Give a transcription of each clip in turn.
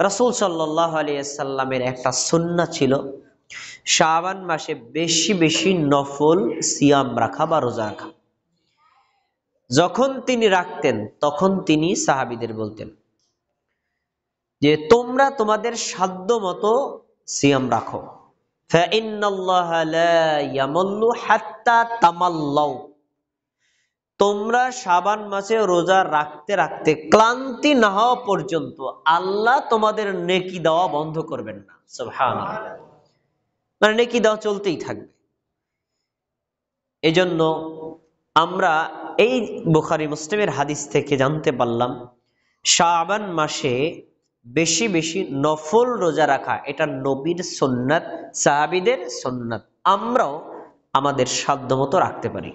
রাসূল সাল্লাল্লাহু আলাইহি ওয়াসাল্লামের একটা সুন্নাহ ছিল শাবান মাসে বেশি বেশি নফল সিয়াম রাখা বা রোজা রাখা। যখন তিনি রাখতেন তখন তিনি সাহাবীদের বলতেন যে তোমরা তোমাদের সাধ্য মতো সিয়াম রাখো। ফাইন্নাল্লাহা লা ইয়ামাল্লু হাত্তা তামাল্লাউ। তোমরা শাবান মাসে রোজা রাখতে রাখতে ক্লান্তি না হওয়া পর্যন্ত আল্লাহ তোমাদের নেকি দেওয়া বন্ধ করবেন না। সুবহানাল্লাহ। মানে নেকি দেওয়া চলতেই থাকবে। এজন্য আমরা এই বুখারী মুসলিমের হাদিস থেকে জানতে পারলাম শাবান মাসে বেশি বেশি নফল রোজা রাখা এটা নবীর সুন্নাত, সাহাবীদের সুন্নাত। আমরাও আমাদের সাধ্যমতো রাখতে পারি।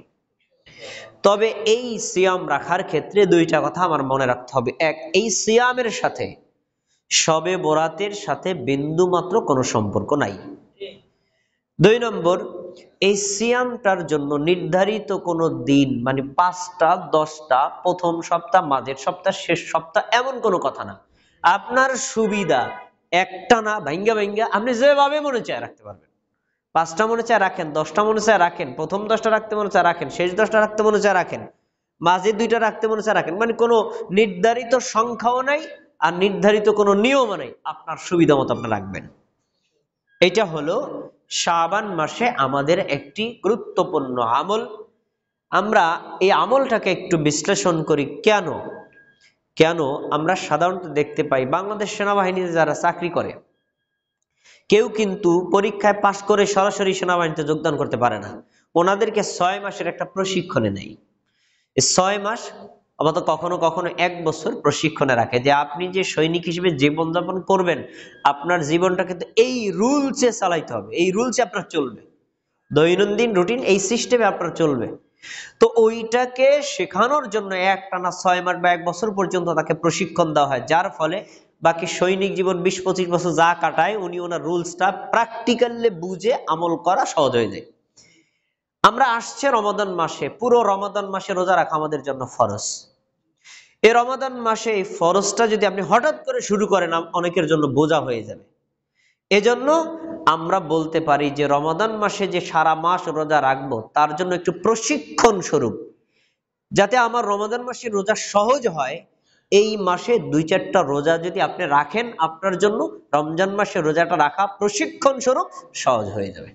তবে এই সিয়াম রাখার ক্ষেত্রে দুইটা কথা আমার মনে রাখতে হবে। এক, এই সিয়ামের সাথে শবে বরাতের সাথে বিন্দুমাত্র কোনো সম্পর্ক নাই। দুই নম্বর, এই সিয়ামটার জন্য নির্ধারিত কোনো দিন মানে 5টা 10টা, প্রথম সপ্তাহ, মাঝের সপ্তাহ, শেষ সপ্তাহ এমন কোনো কথা না। আপনার সুবিধা একটা না ভাঙ্গা ভাঙ্গা আপনি যেভাবে মনে চায় রাখতে পারবেন। 5টা মনে চায় রাখেন, 10টা মনে চায় রাখেন, প্রথম 10টা রাখতে মনে চায় রাখেন, শেষ 10টা রাখতে মনে চায় রাখেন, মাঝে 2টা রাখতে মনে চায় রাখেন। মানে কোনো নির্ধারিত সংখ্যাও নাই আর নির্ধারিত কোনো নিয়মও নাই, আপনার সুবিধা মতো আপনি রাখবেন। এটা হলো শাবান মাসে আমাদের একটি গুরুত্বপূর্ণ আমল। আমরা এই আমলটাকে একটু বিশ্লেষণ করি। কেন আমরা সাধারণত দেখতে পাই বাংলাদেশ সেনাবাহিনীতে যারা চাকরি করে কেউ কিন্তু পরীক্ষায় পাশ করে সরাসরি সেনাবাহিনীতে যোগদান করতে পারে না। ওনাদেরকে 6 মাসের একটা প্রশিক্ষণে নেয়। এই 6 মাস অথবা কখনো কখনো 1 বছর প্রশিক্ষণে রাখে যে আপনি যে সৈনিক হিসেবে জীবনযাপন করবেন আপনার জীবনটা কিন্তু এই রুলসে চালাইতে হবে, এই রুলসে আপনার চলবে, দৈনন্দিন রুটিন এই সিস্টেমে আপনার চলবে। তো ওইটাকে শেখানোর জন্য একটানা 6 মাস বা 1 বছর পর্যন্ত তাকে প্রশিক্ষণ দেওয়া হয়, যার ফলে বাকি সৈনিক জীবন 20-25 বছর যা কাটায় উনি ওনার রুলসটা প্র্যাকটিক্যালি বুঝে আমল করা সহজ হয়ে যায়। আমরা আসছে রমাদান মাসে, পুরো রমাদান মাসে রোজা রাখা আমাদের জন্য ফরজ। এই রমাদান মাসে এই ফরজটা যদি আপনি হঠাৎ করে শুরু করেন অনেকের জন্য বোঝা হয়ে যাবে। এজন্য আমরা বলতে পারি যে রমাদান মাসে যে সারা মাস রোজা রাখবো তার জন্য একটু প্রশিক্ষণ স্বরূপ, যাতে আমার রমাদান মাসে রোজা সহজ হয়, এই মাসে 2-4টা রোজা যদি আপনি রাখেন আপনার জন্য রমজান মাসে রোজাটা রাখা প্রশিক্ষণ স্বরূপ সহজ হয়ে যাবে।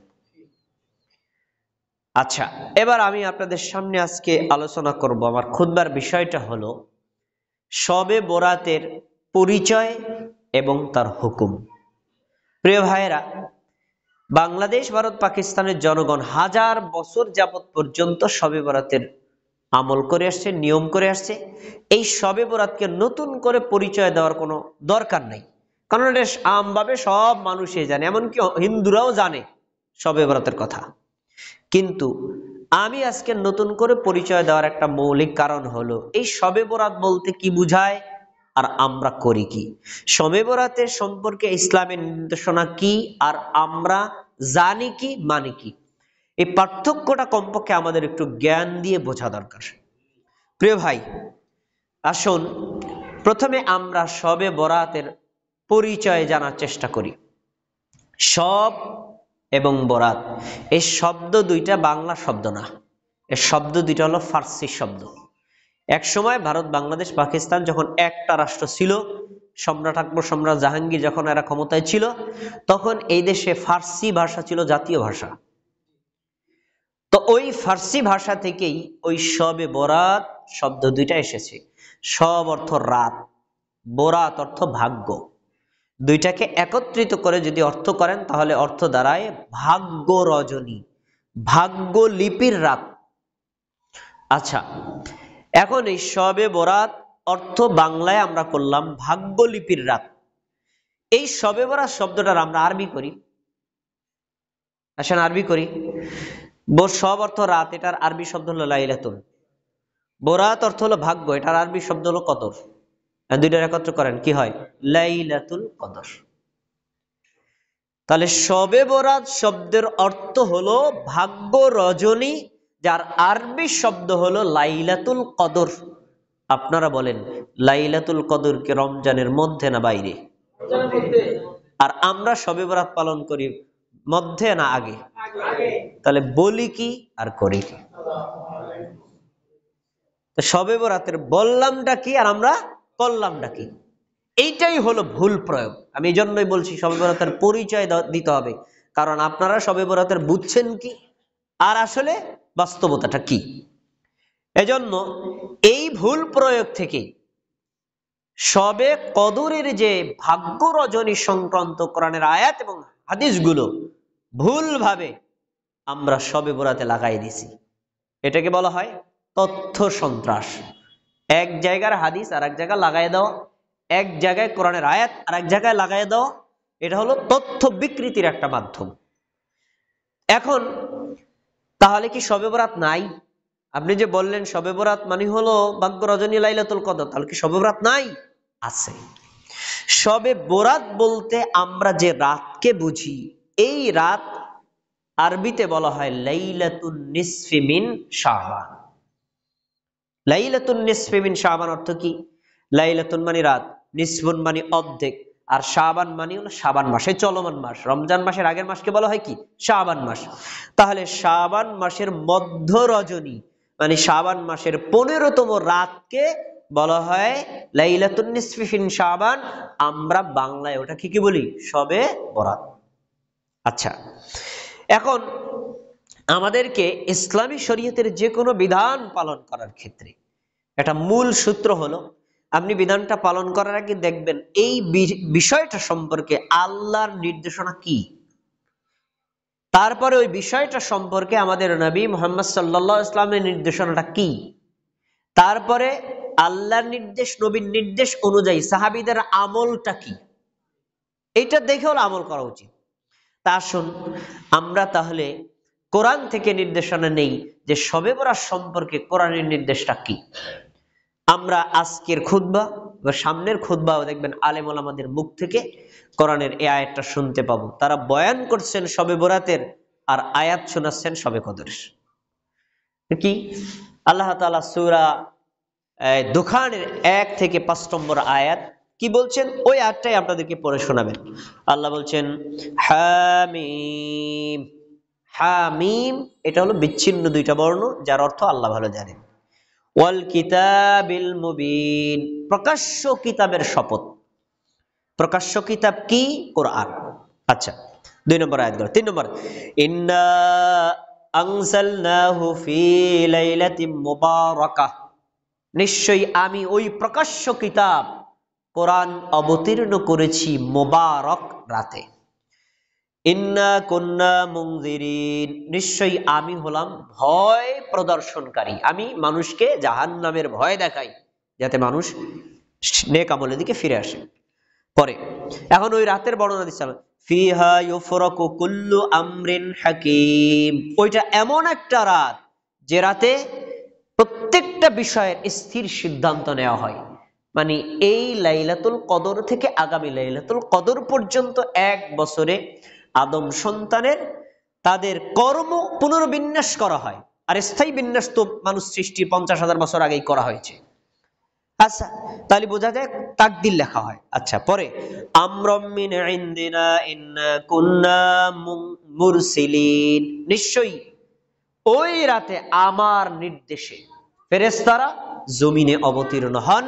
আচ্ছা, এবার আমি আপনাদের সামনে আজকে আলোচনা করব, আমার খুতবার বিষয়টা হলো শবে বরাতের পরিচয় এবং তার হুকুম। প্রিয় ভাইয়েরা, বাংলাদেশ, ভারত, পাকিস্তানের জনগণ হাজার বছর যাবত পর্যন্ত শবে বরাতের আমল করে আসছে, নিয়ম করে আসছে। এই শবে বরাতকে নতুন করে পরিচয় দেওয়ার কোনো দরকার নেই, কারণ এটা আমভাবে সব মানুষই জানে, এমনকি হিন্দুরাও জানে শবে বরাতের কথা। কিন্তু আমি আজকে নতুন করে পরিচয় দেওয়ার একটা মৌলিক কারণ হলো এই শবে বরাত বলতে কি বুঝায় আর আমরা করি কি, শবে বরাতের সম্পর্কে ইসলামের নির্দেশনা কি আর আমরা জানি কি মানি কি, এই পার্থক্যটা কমপক্ষে আমাদের একটু জ্ঞান দিয়ে বোঝা দরকার। প্রিয় ভাই, আসুন প্রথমে আমরা শবে বরাতের পরিচয় জানার চেষ্টা করি। শব এবং বরাত এই শব্দ দুইটা বাংলা শব্দ না, এই শব্দ দুইটা হলো ফার্সি শব্দ। এক সময় ভারত, বাংলাদেশ, পাকিস্তান যখন একটা রাষ্ট্র ছিল, সম্রাট আকবর, সম্রাট জাহাঙ্গীর যখন এরা ক্ষমতায় ছিল, তখন এই দেশে ফার্সি ভাষা ছিল জাতীয় ভাষা। তো ওই ফার্সি ভাষা থেকেই ওই শবে বরাত শব্দ দুইটা এসেছে। শব অর্থ রাত, বরাত অর্থ ভাগ্য। দুইটাকে একত্রিত করে যদি অর্থ করেন তাহলে অর্থ দাঁড়ায় ভাগ্য রজনী, ভাগ্য লিপির রাত। আচ্ছা, এখন এই শবে বরাত অর্থ বাংলায় আমরা করলাম ভাগ্য লিপির রাত। এই শবে বরাত শব্দটার আমরা আরবি করি, আসেন আরবি করি। শব অর্থ রাত, এটার আরবি শব্দ হলো লাইলাতুল। বরাত অর্থ হলো ভাগ্য, এটার আরবি শব্দ হলো কদর। দুইটার একত্র করেন কি হয়? লাইলাতুল কদর। তাহলে শবে বরাত শব্দের অর্থ হলো ভাগ্য রজনী, যার আরবি শব্দ হলো লাইলাতুল কদর। আপনারা বলেন লাইলাতুল কদর কি রমজানের মধ্যে না বাইরে? আর আমরা শবে বরাত পালন করি মধ্যে না আগে? তাহলে বলি কি আর করি কি? শবে বরাতের বললামটা কি আর আমরা করলামটা কি? এইটাই হলো ভুল প্রয়োগ। আমি এই জন্যই বলছি শবে বরাতের পরিচয় দিতে হবে, কারণ আপনারা শবে বরাতের বুঝছেন কি আর আসলে বাস্তবতাটা কি। এজন্য এই ভুল প্রয়োগ থেকে শবে কদরের যে ভাগ্য রজনী সংক্রান্ত কোরআনের আয়াত এবং হাদিসগুলো ভুলভাবে আমরা শবে বরাতে লাগাই দিছি, এটাকে বলা হয় তথ্য সন্ত্রাস। এক জায়গার হাদিস আর এক জায়গায় লাগাই দেওয়া, এক জায়গায় কোরআনের আয়াত আর এক জায়গায় লাগাই দেওয়া, এটা হলো তথ্য বিকৃতির একটা মাধ্যম। এখন তাহলে কি শবে বরাত নাই? আপনি যে বললেন শবে বরাত মানে হলো ভাগ্য রজনী লাইলাতুল কদর, তাহলে কি শবে বরাত নাই? আছে। শবে বরাত বলতে আমরা যে রাতকে বুঝি, এই রাত আরবিতে বলা হয় লাইলাতুন নিসফি মিন শাবান। লাইলাতুন নিসফি মিন শাবান অর্থ কি? লাইলাতুন মানে রাত, নিসফুন মানে অর্ধেক, আর শাবান মানে হলো শাবান মাস, এই চলমান মাস। রমজান মাসের আগের মাসকে বলা হয় কি? শাবান মাস। তাহলে শাবান মাসের মধ্য রজনী মানে শাবান মাসের 15তম রাতকে বলা হয় লাইলাতুন নিসফি মিন শাবান। আমরা বাংলায় ওটা কি বলি? শবে বরাত। আচ্ছা, এখন আমাদেরকে ইসলামী শরীয়তের যে কোনো বিধান পালন করার ক্ষেত্রে একটা মূল সূত্র হলো, আপনি বিধানটা পালন করার আগে দেখবেন এই বিষয়টা সম্পর্কে আল্লাহর নির্দেশনা কি, তারপরে ওই বিষয়টা সম্পর্কে আমাদের নবী মুহাম্মদ সাল্লাল্লাহু আলাইহি ওয়াসাল্লামের নির্দেশনাটা কি, তারপরে আল্লাহর নির্দেশ নবীর নির্দেশ অনুযায়ী সাহাবীদের আমলটা কি, এইটা দেখে হলো আমল করা উচিত। তা আসুন আমরা তাহলে কোরআন থেকে নির্দেশনা নেই যে শবে বরাত সম্পর্কে কোরআনের নির্দেশটা কি। আমরা আজকের খুতবা বা সামনের খুতবাও দেখবেন আলেম ওলামাদের মুখ থেকে কোরআনের এই আয়াতটা শুনতে পাবো। তারা বয়ান করছেন শবে বরাতের আর আয়াত শোনাচ্ছেন শবে কদরের। কি আল্লাহ তাআলা সূরা দুখানের 1 থেকে 5 নম্বর আয়াত কি বলছেন, ওই আয়াতটাই আপনাদেরকে পড়ে শোনাবেন। আল্লাহ বলছেন হামিম। হামিম এটা হলো বিচ্ছিন্ন দুইটা বর্ণ, যার অর্থ আল্লাহ ভালো জানেন। ওয়াল কিতাবিল মুবিন, প্রকাশ্য কিতাবের শপথ। প্রকাশ্য কিতাব কি? কোরআন। আচ্ছা, 2 নম্বর আয়াত গেল। 3 নম্বর, ইন্না আনজালনাহু ফি লাইলাতিন মুবারাকাহ, নিশ্চয়ই আমি ওই প্রকাশ্য কিতাব কোরআন অবতীর্ণ করেছি মুবারক রাতে। ইন্না কুন্না মুনজিরিন, নিশ্চয়ই আমি হলাম ভয় প্রদর্শনকারী। আমি মানুষকে জাহান্নামের ভয় দেখাই যাতে মানুষ নেক আমলের দিকে ফিরে আসে। পরে এখন ওই রাতের বর্ণনা দিচ্ছি, ফিহা ইউফরাকু কুল্লু আমরিন হাকিম, ওইটা এমন একটা রাত যে রাতে প্রত্যেকটা বিষয়ের স্থির সিদ্ধান্ত নেওয়া হয়। মানে এই লাইলাতুল কদর থেকে আগামী লাইলাতুল কদর পর্যন্ত 1 বছরে আদম সন্তানের তাদের কর্ম পুনর্বিন্যাস করা হয়। আর স্থায়ী বিন্যাস তো মানুষ সৃষ্টির 50,000 বছর আগেই করা হয়েছে। আচ্ছা, তাহলে বোঝা যায় তাকদীর লেখা হয়। আচ্ছা, পরে আমরাম মিন ইনদিনা ইন্না কুন্না মুরসিলিন, নিশ্চয়ই ওই রাতে আমার নির্দেশে ফেরেশতারা জমিনে অবতীর্ণ হন।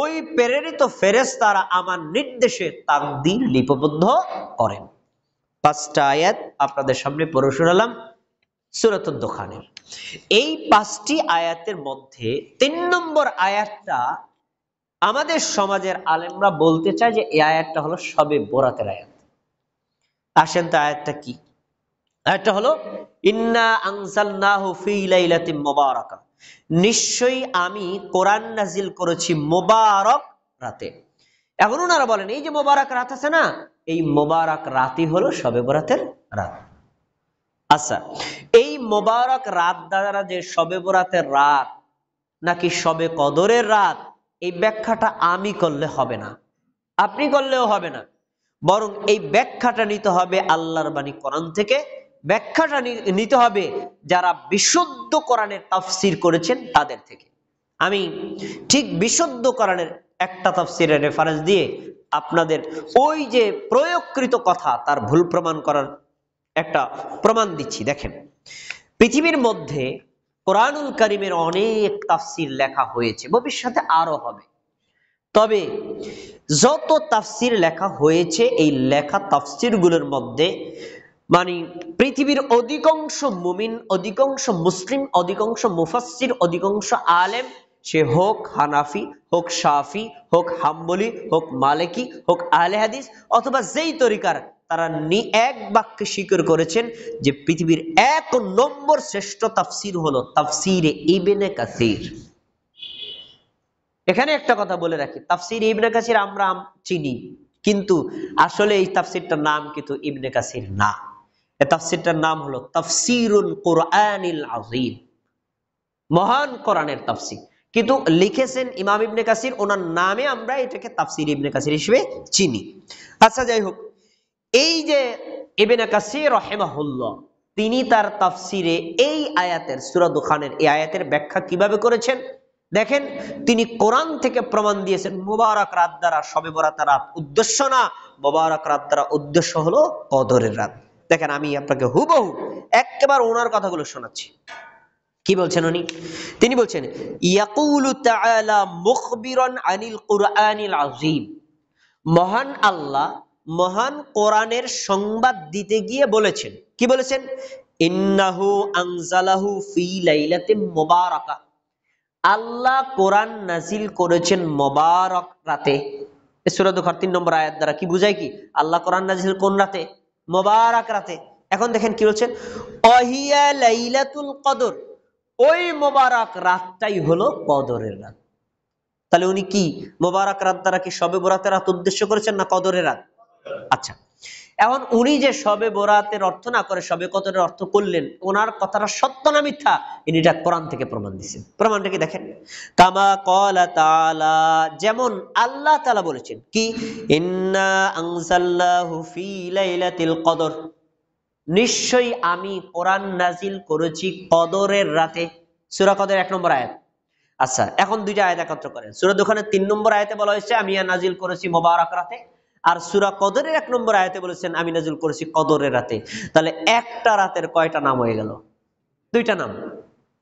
ওই প্রেরিত ফেরেশতারা আমার নির্দেশে তাকদীর লিপিবদ্ধ করেন। 5টা আয়াত আপনাদের সামনে পড়ে শোনালাম সূরাতুদ দুখানের। এই 5টি আয়াতের মধ্যে 3 নম্বর আয়াতটা আমাদের সমাজের আলেমরা বলতে চায় যে এই আয়াতটা হলো শবে বরাতের আয়াত। আসেন তো আয়াতটা কি? আয়াতটা হলো ইন্না আনজালনাহু ফি লাইলাতিন মুবারাকা, নিশ্চয়ই আমি কোরআন নাজিল করেছি মুবারক রাতে। এখন ওনারা বলেন এই যে মুবারক রাত আছে না, এই মুবারক রাতই হলো শবে বরাতের রাত। আচ্ছা, এই মুবারক রাত দ্বারা যে শবে বরাতের রাত নাকি শবে কদরের রাত, এই ব্যাখ্যাটা আমি করলে হবে না, আপনি করলেও হবে না, বরং এই ব্যাখ্যাটা নিতে হবে আল্লাহর বাণী কোরআন থেকে। ব্যাখ্যাটা নিতে হবে যারা বিশুদ্ধ কোরআনের তাফসীর করেছেন তাদের থেকে। আমি ঠিক বিশুদ্ধ কোরআনের একটা তাফসীরের রেফারেন্স দিয়ে আপনাদের ওই যে প্রয়োগকৃত কথা তার ভুল প্রমাণ করার একটা প্রমাণ দিচ্ছি। দেখেন, পৃথিবীর মধ্যে কোরআনুল কারীমের অনেক তাফসীর লেখা হয়েছে, ভবিষ্যতে আরো হবে। তবে যত তাফসীর লেখা হয়েছে, এই লেখা তাফসীরগুলোর মধ্যে মানে পৃথিবীর অধিকাংশ মুমিন, অধিকাংশ মুসলিম, অধিকাংশ মুফাসসির, অধিকাংশ আলেম, সে হোক হানাফি, হোক শাফি, হোক হাম্বলি, হোক মালিকি, হোক আহলে হাদিস, অথবা যেই তরিকার, তারা এক বাক্যে স্বীকার করেছেন যে পৃথিবীর ১ নম্বর শ্রেষ্ঠ তাফসীর হলো তাফসীরে ইবনে কাসির। এখানে একটা কথা বলে রাখি, তাফসীর ইবনে কাসির আমরা চিনি, কিন্তু আসলে এই তাফসীরটার নাম কিন্তু ইবনে কাসির না। এই তাফসীরটার নাম হলো তাফসীরুল কুরআনিল আযীম, মহান কোরআনের তাফসীর। কিন্তু লিখেছেন ইমাম ইবনে কাসির, ওনার নামে আমরা এটাকে তাফসীর ইবনে কাসির হিসেবে চিনি। আচ্ছা, যাই হোক, এই যে ইবনে কাসির রাহিমাহুল্লাহ, তিনি তার তাফসীরে এই আয়াতের, সূরা দুখানের এই আয়াতের ব্যাখ্যা কিভাবে করেছেন দেখেন। তিনি কোরআন থেকে প্রমাণ দিয়েছেন মুবারক রাত দ্বারা শবে বরাতের রাত উদ্দেশ্য না, মুবারক রাত দ্বারা উদ্দেশ্য হলো কদরের রাত। দেখেন, আমি আপনাকে হুবহু একেবারে ওনার কথাগুলো শোনাচ্ছি। কি বলছেন উনি? তিনি বলছেন, ইয়াকুলু তাআলা মুখবিরান আনিল কুরআনিল আযীম, মহান আল্লাহ মহান কোরআনের সংবাদ দিতে গিয়ে বলেছেন, কি বলেছেন? ইন্নাহু আনজালাহু ফি লাইলাতিন মুবারাকা, আল্লাহ কোরআন নাজিল করেছেন মোবারক রাতে। সূরা দুখার ৩ নম্বর আয়াত দ্বারা কি বুঝায়? কি আল্লাহ কোরআন নাজিল কোন রাতে? মোবারক রাতে। এখন দেখেন কি বলছেন, ওয়াহিয়া লাইলাতুল কদর, ওই মোবারক রাতটাই হলো কদরের রাত। তাহলে উনি কি মোবারক রাত দ্বারা কি শবে বরাতের রাত উদ্দেশ্য করেছেন না কদরের রাত? আচ্ছা, এখন উনি যে শবে বরাতের অর্থ না করে শবে কদরের অর্থ করলেন, ওনার কথাটা সত্য না মিথ্যা, ইনি এটা কোরআন থেকে প্রমাণ দিয়েছেন। প্রমাণটা কি দেখেন, কামা ক্বালা তাআলা, যেমন আল্লাহ তাআলা বলেছেন কি, ইন্না আনজালনাহু ফি লাইলাতিল কদর, নিশ্চয়ই আমি কোরআন নাজিল করেছি কদরের রাতে। সূরা কদর ১ নম্বর আয়াত। আচ্ছা, এখন দুইটা আয়াত একত্র করেন। সূরা দুখানের ৩ নম্বর আয়াতে বলা হয়েছে আমি নাজিল করেছি মোবারক রাতে, আর সূরা কদরের ১ নম্বর আয়াতে বলেছেন আমি নাজিল করেছি কদরের রাতে। তাহলে একটা রাতের কয়টা নাম হয়ে গেল? দুইটা নাম,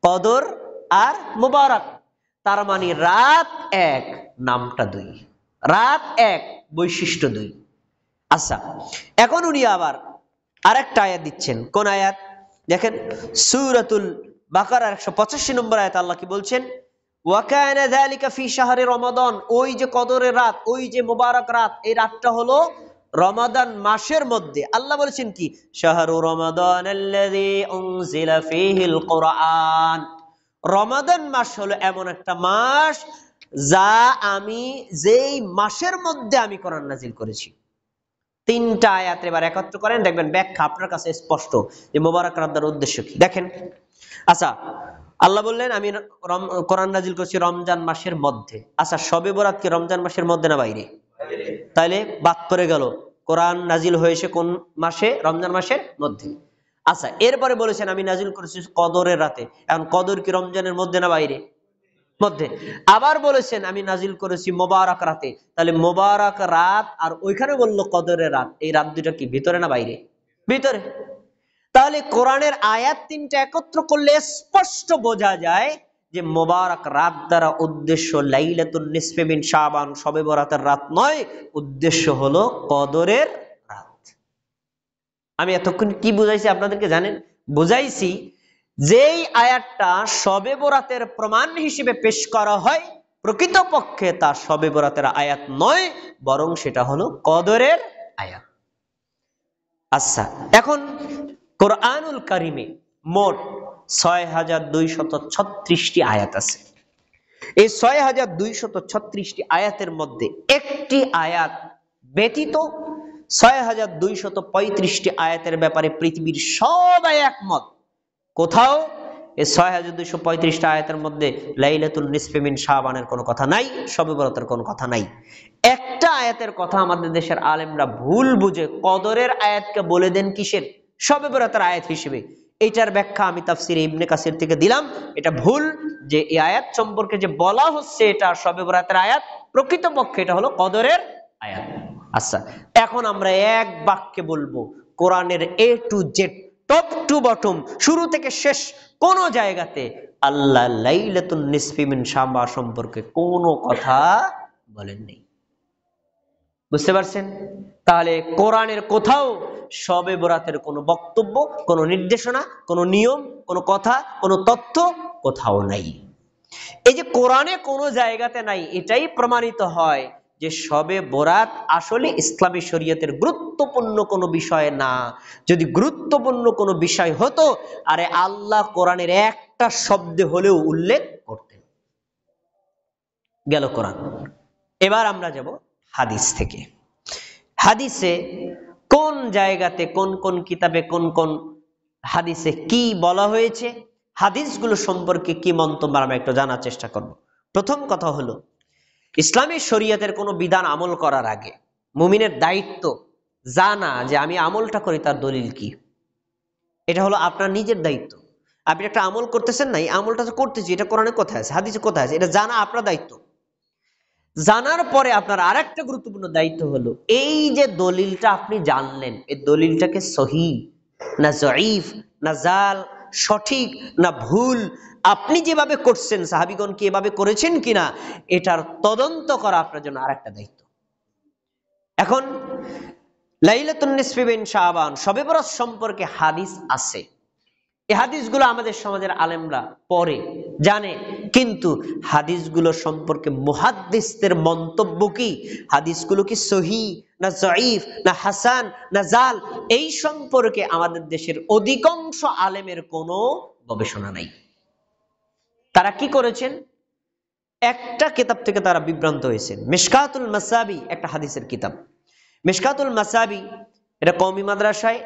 কদর আর মুবারক। তার মানে রাত ১, নামটা ২, রাত ১, বৈশিষ্ট্য ২। আচ্ছা, এখন উনি আবার আরেকটা আয়াত দিচ্ছেন। কোন আয়াত দেখেন, সূরাতুল বাকারার ১৮৫ নম্বর আয়াতে আল্লাহ কি বলছেন, ওয়াকানা যালিকা ফি শাহরি রমাদান, ওই যে কদরের রাত, ওই যে মোবারক রাত, এই রাতটা হলো রমাদান মাসের মধ্যে। আল্লাহ বলেছেন কি, শাহরু রমাদানাল্লাযী উনজিলা ফীহিল কুরআন, রমাদান মাস হলো এমন একটা মাস যা আমি যেই মাসের মধ্যে আমি কোরআন নাজিল করেছি। ৩টা আয়াত এবার একত্র করেন, দেখবেন ব্যাখ্যা আপনার কাছে স্পষ্ট যে মোবারক রাত দ্বারা উদ্দেশ্য কি। দেখেন, আচ্ছা, আল্লাহ বললেন আমি কোরআন নাজিল করছি রমজান মাসের মধ্যে। আচ্ছা, শবে বরাত কি রমজান মাসের মধ্যে না বাইরে? তাইলে বাদ পড়ে গেল, কোরআন নাজিল হয়েছে কোন মাসে? রমজান মাসের মধ্যে। আচ্ছা, এরপরে বলেছেন আমি নাজিল করেছি কদরের রাতে। এখন কদর কি রমজানের মধ্যে না বাইরে? মধ্যে। আবার বলেছেন আমি নাজিল করেছি মোবারক রাতে। তাহলে মোবারক রাত আর ওইখানে বললো কদরের রাত, এই রাত দুটা কি ভিতরে না বাইরে? ভিতরে। তাহলে কোরআনের আয়াত ৩টা একত্র করলে স্পষ্ট বোঝা যায় যে মোবারক রাত দ্বারা উদ্দেশ্য লাইলাতুন নিসফে মিন শাবান, শবে বরাতের রাত নয়, উদ্দেশ্য হলো কদরের রাত। আমি এতক্ষণ কি বুঝাইছি আপনাদেরকে জানেন? বুঝাইছি যেই আয়াতটা শবে বরাতের প্রমাণ হিসেবে পেশ করা হয়, প্রকৃতপক্ষে তা শবে বরাতের আয়াত নয়, বরং সেটা হলো কদরের আয়াত। আচ্ছা, এখন কোরআনুল কারিমে মোট ৬,২৩৬টি আয়াত আছে। এই ৬,২৩৬টি আয়াতের মধ্যে একটি আয়াত ব্যতীত ৬,২৩৫টি আয়াতের ব্যাপারে পৃথিবীর সবাই একমত। কোথাও এই ৬,২৩৫টা আয়াতের মধ্যে লাইলাতুল নিসফে মিন শাবানের কোনো কথা নাই, শবে বরাতের কোনো কথা নাই। একটা আয়াতের কথা আমাদের দেশের আলেমরা ভুল বুঝে কদরের আয়াতকে বলে দেন কিসের? শবে বরাতের আয়াত হিসেবে। এইটার ব্যাখ্যা আমি তাফসীরে ইবনে কাসির থেকে দিলাম। এটা ভুল, যে এই আয়াত সম্পর্কে যে বলা হচ্ছে এটা শবে বরাতের আয়াত, প্রকৃতপক্ষে এটা হলো কদরের আয়াত। আচ্ছা, এখন আমরা এক বাক্যে বলবো কোরআনের A to Z, top to bottom, শুরু থেকে শেষ কোন জায়গাতে আল্লাহ লাইলাতুন নিসফি মিন শাবান সম্পর্কে কোনো কথা বলেননি। বুঝতে পারছেন? তাহলে কোরআনের কোথাও শবে বরাতের কোনো বক্তব্য, কোনো নির্দেশনা, কোনো নিয়ম, কোনো কথা, কোনো তথ্য কোথাও নাই। এই যে কোরআনে কোনো জায়গাতে নাই, এটাই প্রমাণিত হয় যে শবে বরাত আসলে ইসলামী শরীয়তের গুরুত্বপূর্ণ কোনো বিষয় না। যদি গুরুত্বপূর্ণ কোনো বিষয় হতো, আরে আল্লাহ কোরআনের একটা শব্দে হলেও উল্লেখ করতেন। গেল কোরআন। এবার আমরা যাব হাদিস থেকে। হাদিসে কোন জায়গাতে, কোন কোন কিতাবে, কোন কোন হাদিসে কি বলা হয়েছে, হাদিসগুলো সম্পর্কে কি মন্তব্য, আমরা একটু জানার চেষ্টা করব। প্রথম কথা হলো, ইসলামী শরীয়তের কোনো বিধান আমল করার আগে মুমিনের দায়িত্ব জানা যে আমি আমলটা করি তার দলিল কি। এটা হলো আপনার নিজের দায়িত্ব। আপনি একটা আমল করতেছেন না, এই আমলটা তো করতেছি, এটা কোরআনে কোথায় আছে, হাদিসে কোথায় আছে, এটা জানা আপনার দায়িত্ব। জানার পরে আপনার আরেকটা গুরুত্বপূর্ণ দায়িত্ব হলো, এই যে দলিলটা আপনি জানলেন, এই দলিলটাকে সহি না জয়ীফ না জাল, সঠিক না ভুল, আপনি যেভাবে করছেন সাহাবীগণ কি এভাবে করেছেন কিনা, এটার তদন্ত করা আপনার জন্য আরেকটা দায়িত্ব। এখন লাইলাতুন নিসফি মিন শাবান, শবে বরাত সম্পর্কে হাদিস আছে। এই হাদিসগুলো আমাদের সমাজের আলেমরা পড়ে, জানে, কিন্তু হাদিসগুলো সম্পর্কে মুহাদ্দিসদের মন্তব্য কি, হাদিসগুলো কি সহি না জয়ীফ না হাসান না জাল, এই সম্পর্কে আমাদের দেশের অধিকাংশ আলেমের কোনো গবেষণা নাই। তারা কি করেছেন, একটা কিতাব থেকে তারা বিভ্রান্ত হয়েছেন। মিশকাতুল মাসাবি একটা হাদিসের কিতাব। মিশকাতুল মাসাবি এটা কওমি মাদ্রাসায়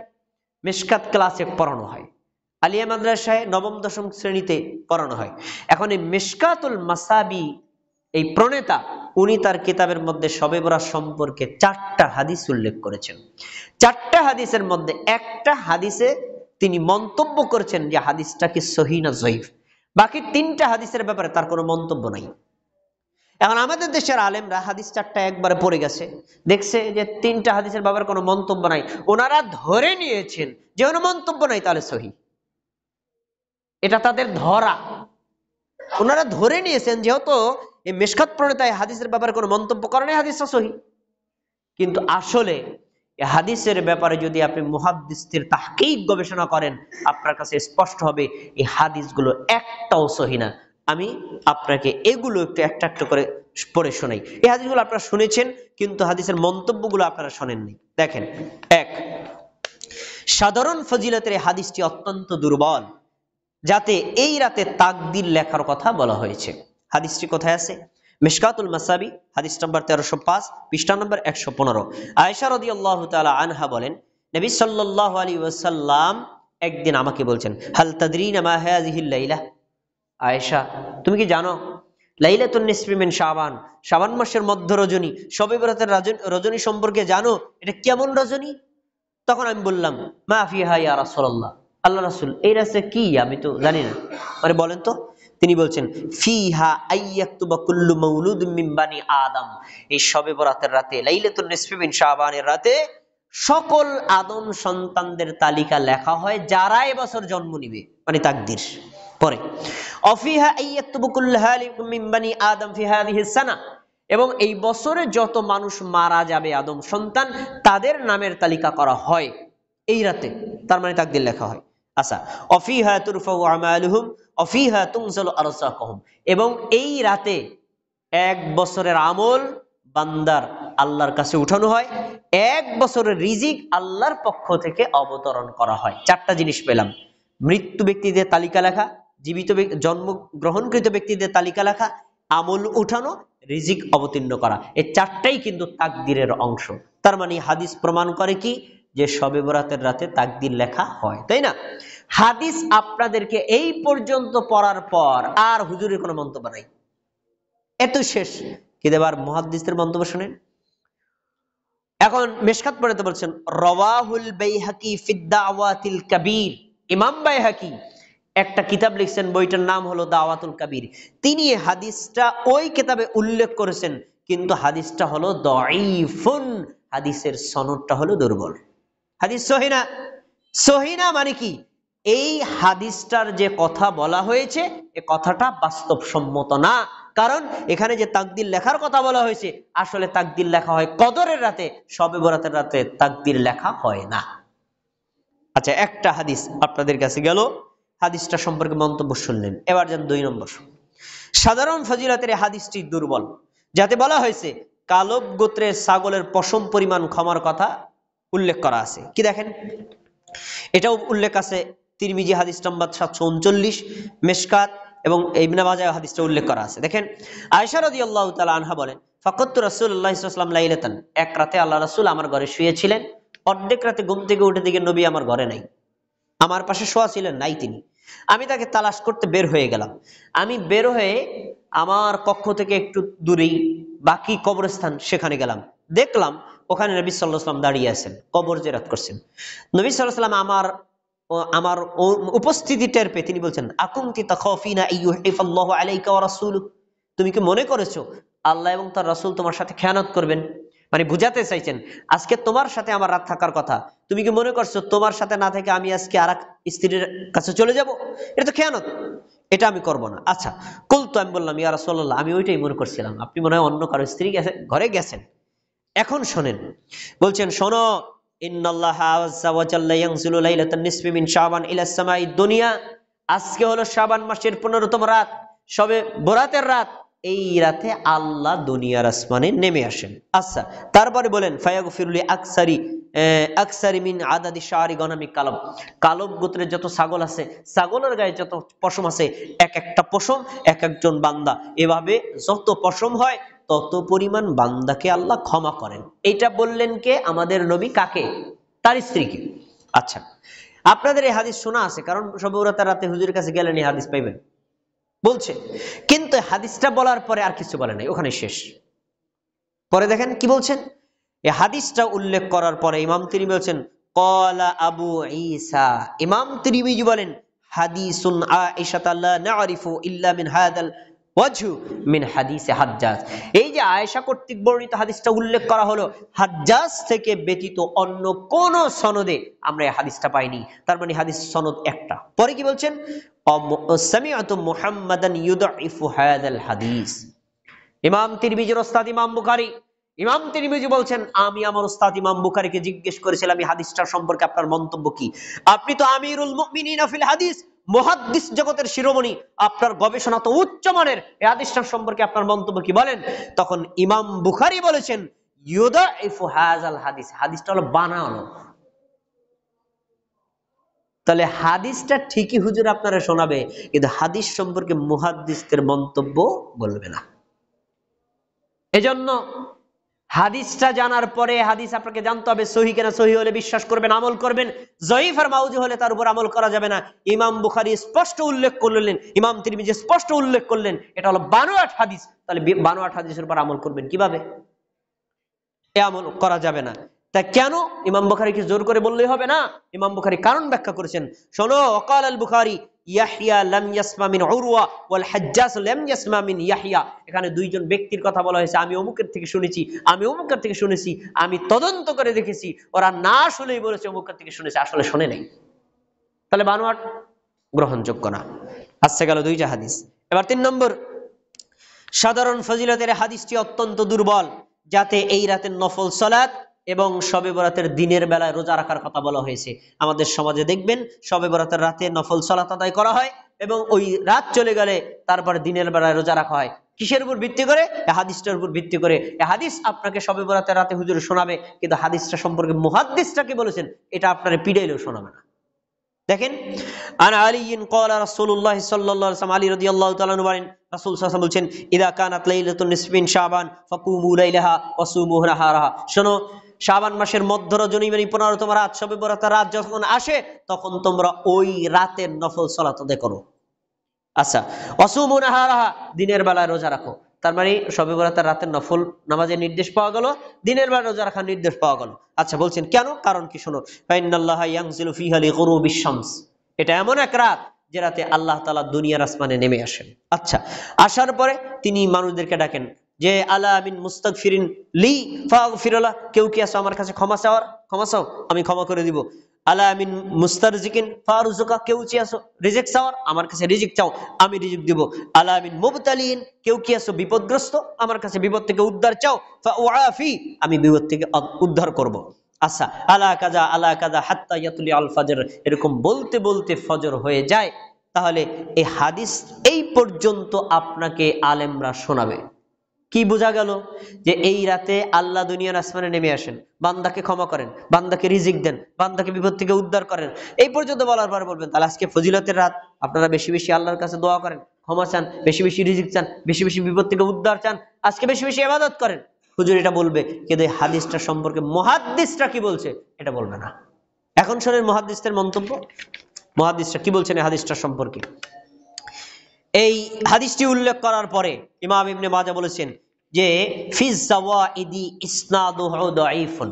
মিশকাত ক্লাসে পড়ানো হয়, আলিয়া মাদ্রাসায় নবম দশম শ্রেণীতে পড়ানো হয়। এখন এই মিশকাতুল মাসাবি এই প্রণেতা, উনি তার কিতাবের মধ্যে শবে বরাত সম্পর্কে 4টা হাদিস উল্লেখ করেছেন। 4টা হাদিসের মধ্যে একটা হাদিসে তিনি মন্তব্য করেছেন যে হাদিসটা কি সহিহ না জয়ীফ, বাকি 3টা হাদিসের ব্যাপারে তার কোনো মন্তব্য নাই। এখন আমাদের দেশের আলেমরা হাদিস 4টা একবারে পড়ে গেছে, দেখছে যে 3টা হাদিসের ব্যাপারে কোনো মন্তব্য নাই, ওনারা ধরে নিয়েছেন যে কোনো মন্তব্য নাই তাহলে সহিহ। এটা তাদের ধরা, ওনারা ধরে নিয়েছেন যেহেতু এই মিশকাত প্রণেতায় হাদিসের ব্যাপারে কোনো মন্তব্য করেন, হাদিসটা সহিহ। কিন্তু আসলে এই হাদিসের ব্যাপারে যদি আপনি মুহাদ্দিসদের তাহকিক গবেষণা করেন, আপনার কাছে স্পষ্ট হবে এই হাদিসগুলো একটাও সহিহ না। আমি আপনাকে এগুলো একটু একটা একটা করে পড়ে শোনাই। এই হাদিসগুলো আপনারা শুনেছেন, কিন্তু হাদিসের মন্তব্যগুলো আপনারা শোনেননি। দেখেন, 1, সাধারণ ফজিলতের এই হাদিসটি অত্যন্ত দুর্বল, যাতে এই রাতে তাকদীর লেখার কথা বলা হয়েছে। হাদিসটি কোথায় আছে? মিশকাতুল মাসাবি হাদিস নম্বর 1305, পৃষ্ঠা নম্বর 115। আয়েশা রাদিয়াল্লাহু তাআলা আনহা বলেন, নবী সাল্লাল্লাহু আলাইহি ওয়াসাল্লাম একদিন আমাকে বলছেন, হাল তাদরিনা মা হাযিহিল লাইলা, আয়েশা তুমি কি জানো লাইলাতুন নিসফি মিন শাবান, শাবান মাসের মধ্য রজনী, শবে বরাতের রজনী সম্পর্কে জানো, এটা কেমন রজনী? তখন আমি বললাম, মা ফিহা ইয়া রাসূলুল্লাহ, আল্লাহ রাসূল এই রাতে কি আমি তো জানি না, মানে বলেন তো। তিনি বলছেন, ফিহা আইয়াকতুবা কুল্লু মাউলুদিন মিন বানি আদম, এই শবে বরাতের রাতে, লাইলাতুন নিসফি মিন শাবানের রাতে সকল আদম সন্তানদের তালিকা লেখা হয় যারা এবছর জন্ম নিবে, মানে তাকদীর। পরে অফিহা আইয়াকতুবু কুল্লু হালিকুম মিন বানি আদম ফি হাযিহিস সানা, এবং এই বছরে যত মানুষ মারা যাবে আদম সন্তান, তাদের নামের তালিকা করা হয় এই রাতে, তার মানে তাকদীর লেখা হয়। আচ্ছা, অফিহা তুরফাউ আমালুহুম অফিহা তুনজালু আরসাকুহুম, এবং এই রাতে 1 বছরের আমল বান্দার আল্লাহর কাছে উঠানো হয়, 1 বছরের রিজিক আল্লাহর পক্ষ থেকে অবতরণ করা হয়। 4টা জিনিস পেলাম, মৃত্যু ব্যক্তিদের তালিকা লেখা, জীবিত জন্ম গ্রহণকৃত ব্যক্তিদের তালিকা লেখা, আমল উঠানো, রিজিক অবতীর্ণ করা। এই 4টাই কিন্তু তাকদীরের অংশ। তার মানে হাদিস প্রমাণ করে কি, যে শবে বরাতের রাতে তাকদীর লেখা হয়, তাই না? হাদিস আপনাদেরকে এই পর্যন্ত পড়ার পর আর হুজুরের কোনো মন্তব্য নাই, এত শেষ। কিন্তু এবার মুহাদ্দিসদের মন্তব্য শুনেন। এখন মিশকাত পড়তে বলছেন, রাওয়াহুল বাইহাকি ফিদ দাওয়াতিল কাবীর, ইমাম বাইহাকি একটা কিতাব লিখছেন, বইটার নাম হলো দাওয়াতুল কাবীর। তিনি এই হাদিসটা ওই কিতাবে উল্লেখ করেছেন কিন্তু হাদিসটা হলো দাঈফুন, হাদিসের সনদটা হলো দুর্বল। হাদিস সহিহ না। সহিহ না মানে কি, এই হাদিসটার যে কথা বলা হয়েছে এ কথাটা বাস্তবসম্মত না। কারণ এখানে যে তাকদীর লেখার কথা বলা হয়েছে, আসলে তাকদীর লেখা হয় কদরের রাতে, শবে বরাতের রাতে তাকদীর লেখা হয় না। আচ্ছা, একটা হাদিস আপনাদের কাছে গেল, হাদিসটা সম্পর্কে মন্তব্য শুনলেন। এবার যান 2 নম্বর। সাধারণ ফজিলতের এই হাদিসটি দুর্বল, যাতে বলা হয়েছে কালব গোত্রের ছাগলের পশম পরিমাণ ক্ষমার কথা উল্লেখ করা আছে। কি দেখেন, এটাও উল্লেখ আছে তিরমিজি হাদিস নম্বর 739, মেশকাত এবং ইবনে মাজাহ হাদিসটা উল্লেখ করা আছে। দেখেন, আয়েশা রাদিয়াল্লাহু তাআলা আনহা বলেন, ফাকাতু রাসূলুল্লাহ সাল্লাল্লাহু আলাইহি ওয়াসাল্লাম লাইলাতান, এক রাতে আল্লাহ রাসূল আমার ঘরে শুয়েছিলেন। অর্ধেক রাতে ঘুম থেকে উঠে দেখে নবী আমার ঘরে নাই, আমার পাশে শোয়া ছিলেন নাই তিনি। আমি তাকে তালাশ করতে বের হয়ে গেলাম। আমি বের হয়ে আমার কক্ষ থেকে একটু দূরেই বাকি কবরস্থান, সেখানে গেলাম। দেখলাম ওখানে নবী সাল্লাল্লাহু আলাইহি ওয়াসাল্লাম দাঁড়িয়ে আছেন, কবর জিয়ারত করছেন। নবী সাল্লাল্লাহু আলাইহি ওয়াসাল্লাম আমার উপস্থিতি টের পেয়ে তিনি বলছেন, আকুনতি তাখাফিনা আইয়ুহিফাল্লাহু আলাইকা ওয়া রাসূলুহু, তুমি কি মনে করেছো আল্লাহ এবং তার রাসূল তোমার সাথে খেয়ানত করবেন? মানে বুঝাতে চাইছেন আজকে তোমার সাথে আমার রাত থাকার কথা, তুমি কি মনে করছো তোমার সাথে না থেকে আমি আজকে আরেক স্ত্রীর কাছে চলে যাব? এটা তো খেয়ানত, এটা আমি করব না। আচ্ছা, কুলতু, আমি বললাম, ইয়া রাসূলুল্লাহ, আমি ওইটাই মনে করছিলাম, আপনি মনে হয় অন্য কারো স্ত্রী ঘরে গেছেন। এখন শোনেন, বলছেন, শোনো, ইন্নাল্লাহা আযজা ওয়া জাল্লা ইয়ানজিলু লাইলাতান নিসফি মিন শাবান ইলা সামাঈদ দুনিয়া, আজকে হলো শাবান মাসের 15তম রাত, শবে বরাতের রাত। এই রাতে আল্লাহ দুনিয়ার আসমানে নেমে আসেন। আচ্ছা, তারপরে বলেন, ফায়াগফিরুলি আকসারি মিন আদাদি শাআরি গনামি কালব, কালব গোত্রের যত ছাগল আছে, ছাগলের গায়ে যত পশম আছে, এক একটা পশম এক একজন বান্দা, এভাবে যত পশম হয় তত পরিমাণ বান্দাকে আল্লাহ ক্ষমা করেন। এটা বললেন কে? আমাদের নবী। কাকে? তার স্ত্রীকে। আচ্ছা, আপনাদের এই হাদিস শোনা আছে, কারণ শবে বরাতের রাতে হুজুরের কাছে গেলেন এই হাদিস পাইবেন বলছে, কিন্তু হাদিসটা বলার পরে আর কিছু বলে নাই, ওখানে শেষ। পরে দেখেন কি বলছেন, এই হাদিসটা উল্লেখ করার পরে ইমাম তিরমিজি বলছেন, ক্বালা আবু ঈসা, ইমাম তিরমিজি বলেন, হাদিসুন আয়েশা লা না'রিফু ইল্লা মিন হাদাল ওয়াজহু মিন হাদিসে হাজ্জাজ। এই যে আয়েশা কর্তৃক বর্ণিত হাদিসটা উল্লেখ করা হলো, হাজ্জাজ থেকে ব্যতীত অন্য কোন সনদে আমরা এই হাদিসটা পাইনি। তার মানে হাদিস সনদ একটা। পরে কি বলছেন, সামিআতু মুহাম্মাদান ইউদাইফু হাদাল হাদিস। ইমাম তিরমিজির ওস্তাদ ইমাম বুখারী, ইমাম তিরমিজি বলছেন, আমি আমার ওস্তাদ ইমাম বুখারীকে জিজ্ঞেস করেছিলাম এই হাদিসটা সম্পর্কে আপনার মন্তব্য কি? আপনি তো আমিরুল মুমিনিন ফিল হাদিস, মুহাদ্দিস জগতের শিরোমণি, আপনার গবেষণা তো উচ্চমানের, এই হাদিসটা সম্পর্কে আপনার মন্তব্য কি বলেন? তখন ইমাম বুখারী বলেছেন, ইউদাইফু হাযাল হাদিস, হাদিসটা হলো বানানো। তাহলে হাদিসটা ঠিকই হুজুর আপনারা শোনাবে, কিন্তু হাদিস সম্পর্কে মুহাদ্দিসদের মন্তব্য বলবে না। এজন্য হাদিসটা জানার পরে হাদিস আপনাকে জানতে হবে সহিহ কিনা, সহিহ হলে বিশ্বাস করবেন, আমল করবেন, জয়ীফ আর মাউযু হলে তার উপর আমল করা যাবে না। ইমাম বুখারী স্পষ্ট উল্লেখ করলেন, ইমাম তিরমিজি স্পষ্ট উল্লেখ করলেন, এটা হলো বানোয়াট হাদিস। তাহলে বানোয়াট হাদিসের উপর আমল করবেন কিভাবে? এ আমল করা যাবে না। তা কেন? ইমাম বুখারীকে জোর করে বললেই হবে না। ইমাম বুখারী কারণ ব্যাখ্যা করেছেন, শোনো, ওয়াকাল আল বুখারী ইয়াহইয়া লাম ইয়াসমা মিন উরওয়া ওয়াল হাজ্জাজ লাম ইয়াসমা মিন ইয়াহইয়া। এখানে দুইজন ব্যক্তির কথা বলা হয়েছে, আমি অমুকের থেকে শুনেছি, আমি অমুকের থেকে শুনেছি, আমি তদন্ত করে দেখেছি, ওরা না শুনেই বলেছে অমুকের থেকে শুনেছে, আসলে শুনে নাই। তাহলে বানোয়াট, গ্রহণযোগ্য না। আচ্ছা, গেল 2টা হাদিস। এবার 3 নম্বর, সাধারণ ফজিলতের হাদিসটি অত্যন্ত দুর্বল, যাতে এই রাতের নফল সালাত এবং শবে বরাতের দিনের বেলায় রোজা রাখার কথা বলা হয়েছে। আমাদের সমাজে দেখবেন শবে বরাতের রাতে নফল সালাত আদায় করা হয় এবং ওই রাত চলে গেলে তারপরে দিনের বেলায় রোজা রাখা হয়। কিসের উপর ভিত্তি করে? এই হাদিসটার উপর ভিত্তি করে। এই হাদিস আপনাকে শবে বরাতের রাতে হুজুর শোনাবে, কিন্তু হাদিসটা সম্পর্কে মুহাদ্দিসটা কি বলেছেন এটা আপনারে পিড়াইলেও শোনাবে না। দেখেন, আনা আলিয়্যিন ক্বালা রাসূলুল্লাহ সাল্লাল্লাহু আলাইহি ওয়াসাল্লাম, আলী রাদিয়াল্লাহু তাআলা আনহু বলেন, রাসূল সাল্লাল্লাহু আলাইহি ওয়াসাল্লাম বলেন, ইযা কানাত লাইলাতুন নিসফি মিন শাবান ফাকুমু লাইলাহা ওয়া সুমু নাহারাহা। শোনো, শাবান মাসের মধ্য রজনী মানে 15তম রাত, শবে বরাতের রাত যখন আসে তখন তোমরা ওই রাতের নফল সালাত আদায় করো। আচ্ছা, ওয়া সুমু নাহারাহা, দিনের বেলায় রোজা রাখো। তার মানে শবে বরাতের রাতের নফল নামাজের নির্দেশ পাওয়া গেল, দিনের বেলা রোজা রাখার নির্দেশ পাওয়া গেল। আচ্ছা, বলছেন কেন? কারণ কি? শোনো, ফাইন্নাল্লাহা ইয়ানজিলু ফিহা লিগুরুবিশ শামস, এটা এমন এক রাত যে রাতে আল্লাহ তাআলা দুনিয়ার আসমানে নেমে আসেন। আচ্ছা, আসার পরে তিনি মানুষদেরকে ডাকেন, যে আলা মিন মুস্তাগফিরিন লি ফাগফিরলা, কেউ কি আছো আমার কাছে ক্ষমা চাওয়ার, ক্ষমা চাও আমি ক্ষমা করে দিব। আলা মিন মুস্তারজিকিন ফারুজুকা, কেউ কি আছো রিজিক চাওয়ার, আমার কাছে রিজিক চাও আমি রিজিক দিব। আলা মিন মুবতালিন, কেউ কি আছো বিপদগ্রস্ত, আমার কাছে বিপদ থেকে উদ্ধার চাও, ফাউআফি, আমি বিপদ থেকে উদ্ধার করব। আচ্ছা, আলা কাজা হাত্তা ইয়াতুলি আল ফাজর, এরকম বলতে বলতে ফজর হয়ে যায়। তাহলে এই হাদিস এই পর্যন্ত আপনাকে আলেমরা শোনাবে। কি বোঝা গেল? যে এই রাতে আল্লাহ দুনিয়ার আসমানে নেমে আসেন, বান্দাকে ক্ষমা করেন, বান্দাকে রিজিক দেন, বান্দাকে বিপদ থেকে উদ্ধার করেন। এই পর্যন্ত বলার পরে বলবেন তাহলে আজকে ফজিলতের রাত, আপনারা বেশি বেশি আল্লাহর কাছে দোয়া করেন, ক্ষমা চান, বেশি বেশি রিজিক চান, বেশি বেশি বিপদ থেকে উদ্ধার চান, আজকে বেশি বেশি ইবাদত করেন। হুজুর এটা বলবে, কিন্তু এই হাদিসটা সম্পর্কে মুহাদ্দিসরা কি বলছে এটা বলবে না। এখন শোনেন মুহাদ্দিসদের মন্তব্য। মুহাদ্দিসরা কি বলছেন এই হাদিসটা সম্পর্কে। এই হাদিসটি উল্লেখ করার পরে ইমাম ইবনে মাজাহ বলেছেন যে ফিজ যাওয়াইদি ইসনাদুহু দাঈফুন,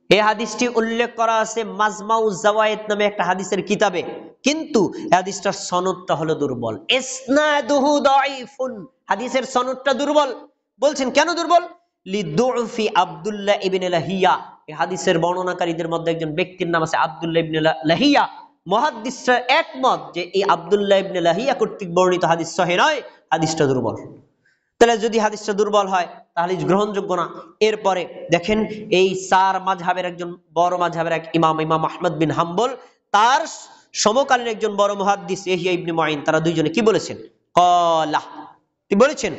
এই হাদিসটি উল্লেখ করা আছে মাজমাউ যাওয়ায়েদ নামে একটা হাদিসের কিতাবে, কিন্তু এই হাদিসটার সনদটা হলো দুর্বল। ইসনাদুহু দাঈফুন, হাদিসের সনদটা দুর্বল। বলছেন কেন দুর্বল? লিদুফি আব্দুল্লাহ ইবনে লাহিয়া, এই হাদিসের বর্ণনাকারীদের মধ্যে একজন ব্যক্তির নাম আছে আব্দুল্লাহ ইবনে লাহিয়া। মুহাদ্দিসরা একমত যে এই আব্দুল্লাহ ইবনে লাহিয়া কর্তৃক বর্ণিত হাদিস সহিহ নয়, হাদিসটা দুর্বল। তাহলে যদি হাদিসটা দুর্বল হয় তাহলে গ্রহণযোগ্য না। এরপরে দেখেন এই চার মাযহাবের একজন বড় মাযহাবের এক ইমাম, ইমাম আহমদ বিন হাম্বল, তার সমকালীন একজন বড় মুহাদ্দিস ইহইয়া ইবনে মাঈন, তারা দুইজনে কি বলেছেন? ক্বালা, কি বলেছেন?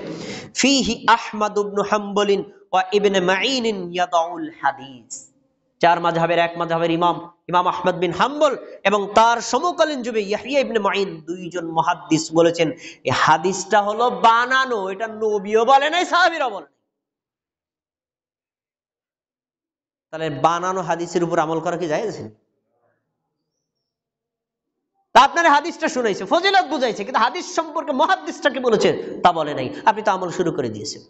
ফিহি আহমদ ইবনে হাম্বলিন ওয়া ইবনে মাঈন ইয়াদাউল হাদিস। চার মাযহাবের এক মাযহাবের ইমাম, ইমাম আহমদ বিন হাম্বল এবং তার সমকালীন যুগে ইয়াহইয়া ইবনে মাঈন, দুইজন মুহাদ্দিস বলেছেন এই হাদিসটা হলো বানানো, এটা নবীও বলে নাই, সাহাবীরাও বলে নাই। তাহলে বানানো হাদিসের উপর আমল করা কি জায়েজ? তা আপনার হাদিসটা শুনাইছে, ফজিলত বুঝাইছে, কিন্তু হাদিস সম্পর্কে মুহাদ্দিসটা কি বলেছে তা বলে নাই, আপনি তো আমল শুরু করে দিয়েছেন।